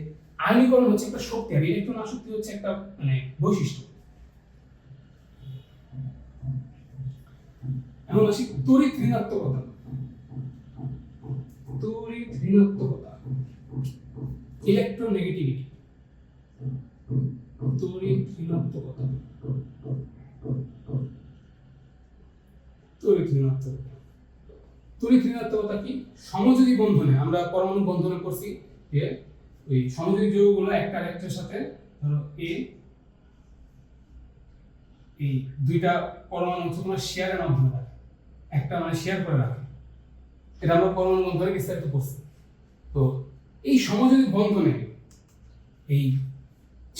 আয়নীকরণ হচ্ছে একটা শক্তি আর ইলেকট্রন আসক্তি হচ্ছে একটা মানে বৈশিষ্ট্য। এখন আসি তড়িৎ ঋণাত্মকতা। তড়িৎ ঋণাত্মকতা, ইলেকট্রোনেগেটিভিটি। তড়িৎ ঋণাত্মকতা, তড়িৎ ঋণাত্মকতা। তড়িৎ ঋণাত্মকতা কি? সমযোজী বন্ধনে আমরা পরমাণু বন্ধনে করছি যে ওই সমযোজী যৌগগুলো একটা আরেকটার সাথে ধরো এই দুইটা পরমাণু হচ্ছে তোমার শেয়ারের মাধ্যমে রাখে, একটা মানে শেয়ার করে রাখে, এটা আমরা পরমাণু বন্ধনে বিস্তারিত করছি। তো এই সমযোজী বন্ধনে এই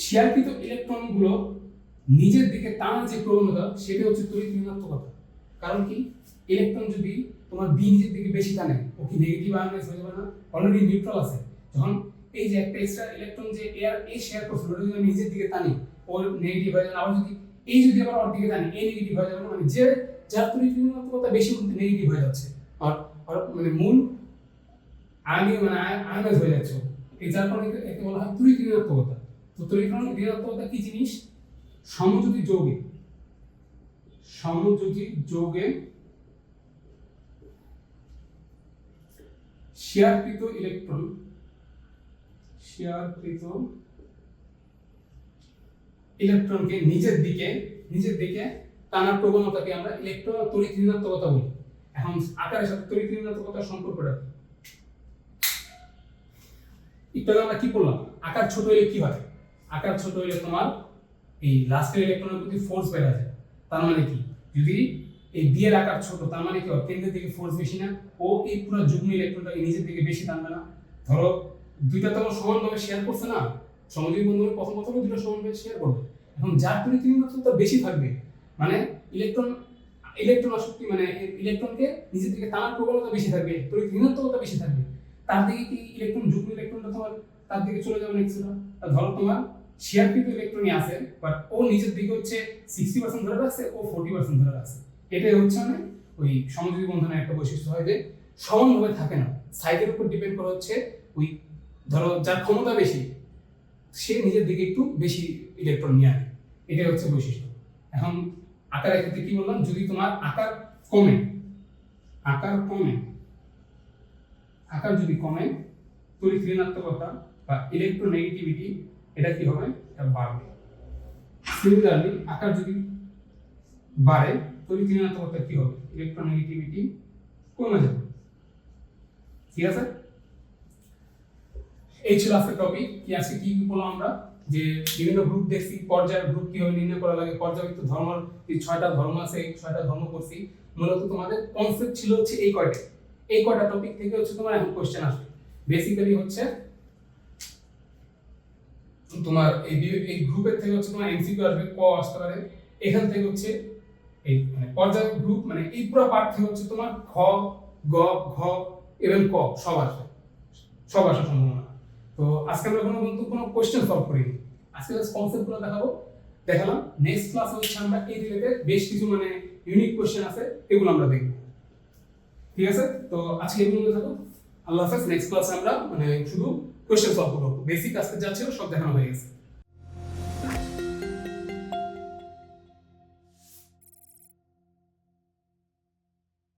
শেয়ারকৃত ইলেকট্রনগুলো নিজের দিকে টানার যে প্রবণতা সেটা হচ্ছে তড়িৎ ঋণাত্মকতা। কারণ কি, ইলেকট্রন যদি তোমার বি নিজের দিকে বেশি টানে ও কি নেগেটিভ আয়নাইজ হয়ে যাবে না? অলরেডি নিউট্রাল আছে, যখন এই যে একটা এক্সট্রা ইলেকট্রন যে এই শেয়ার করছে ওটা যদি আমি নিজের দিকে টানি ওর নেগেটিভ হয়ে যাবে, আবার যদি আবার ওর দিকে টানি এই নেগেটিভ হয়ে যাবে, মানে যে যার তড়িৎ ঋণাত্মকতা বেশি নেগেটিভ হয়ে যাচ্ছে আর মানে মূল আয়নাইজ হয়ে যাচ্ছে, এই যার কারণে একে বলা হয় তড়িৎ ঋণাত্মকতা। তো তড়িৎ ঋণাত্মকতা কি জিনিস? সমযোজী যৌগে শেয়ারকৃত ইলেকট্রনকে নিজের দিকে টানার প্রবণতাকে আমরা তড়িৎ ঋণাত্মকতা বলি। এখন আকারের সাথে তড়িৎ ঋণাত্মকতার সম্পর্কটা একটু আমরা কি করলাম, আকার ছোট হলে কি হয়? আকার ছোট হলে তোমার এই লাস্টের ইলেকট্রনের প্রতি ফোর্স বেড়ে যায়। তার মানে কি, যদি এই বি এর আকার ছোট তার মানে কি কেন্দ্রের দিকে ফোর্স বেশি না, ও এই পুরো যুগ্ম ইলেকট্রনটাকে নিজের দিকে বেশি টানবে না। ধরো দুইটা তো সমানভাবে শেয়ার করছে না, সমযোজী বন্ধনে প্রথম দুটো সমানভাবে শেয়ার করবে। এখন যার তড়িৎ ঋণাত্মকতা বেশি থাকবে মানে ইলেকট্রন আসক্তি মানে ইলেকট্রনকে নিজের দিকে টানার প্রবণতা বেশি থাকবে, তড়িৎ ঋণাত্মকতা বেশি থাকবে, তার দিকে কি যুগ্ম ইলেকট্রনটা তোমার তার দিকে চলে যাবে না কিছুটা। ধরো তোমার শেয়ারকৃত ইলেকট্রনই আছে বাট ও নিজের দিকে হচ্ছে 60% ধরে রাখছে, ও 40% ধরে রাখছে। এটাই হচ্ছে মানে ওই সমযোজী বন্ধনের একটা বৈশিষ্ট্য হয় যে সমানভাবে থাকে না, সাইজের উপর ডিপেন্ড করে হচ্ছে ওই ধরো যার ক্ষমতা বেশি সে নিজের দিকে একটু বেশি ইলেকট্রন নিয়ে আনে, এটাই হচ্ছে বৈশিষ্ট্য। এখন আকারের ক্ষেত্রে কি বললাম, যদি তোমার আকার যদি কমে তড়িৎ ঋণাত্মকতা বা ইলেকট্রোনেগেটিভিটি এটা কি হবে, এটা বাড়বে। সিমিলারলি আকার যদি বাড়ে তড়িৎ ঋণাত্মকতা কি হবে, ইলেকট্রোনেগেটিভিটি কমে যাবে। ঠিক আছে, এই ছিল আজকের টপিক। আজকে কি বললাম আমরা যে বিভিন্ন গ্রুপ দেখছি, পর্যায়ের গ্রুপ কিভাবে নির্ণয় করা লাগে, পর্যায়বৃত্ত ধর্মের এই 6টা ধর্ম আছে, এই 6টা ধর্ম করছি। মূলত তোমাদের কনসেপ্ট ছিল হচ্ছে এই কয়টা টপিক থেকে হচ্ছে তোমার এখন কোশ্চেন আসবে। বেসিক্যালি হচ্ছে তোমার এই গ্রুপের থেকে হচ্ছে তোমার এমসিকিউ আসবে, ক আসতে পারে। এখান থেকে হচ্ছে এই মানে পর্যায় গ্রুপ মানে এই পুরো পার্ট থেকে হচ্ছে তোমার খ, গ, ঘ এবং ক সব আসবে, সব আসার সম্ভাবনা। তো আজকে আমরা কোনো কোশ্চেন সলভ করিনি, আজকে জাস্ট কনসেপ্টগুলো দেখালাম। নেক্সট ক্লাসে হচ্ছে আমরা এই রিলেটেড বেশ কিছু মানে ইউনিক কোশ্চেন আছে, এগুলো আমরা দেখব। ঠিক আছে, তো আজকে এই পর্যন্ত থাকো। আল্লাহ হাফেজ। নেক্সট ক্লাসে আমরা মানে শুধু কোশ্চেন সলভ করবো, বেসিক আজকে যা ছিল সব দেখানো হয়ে গেছে।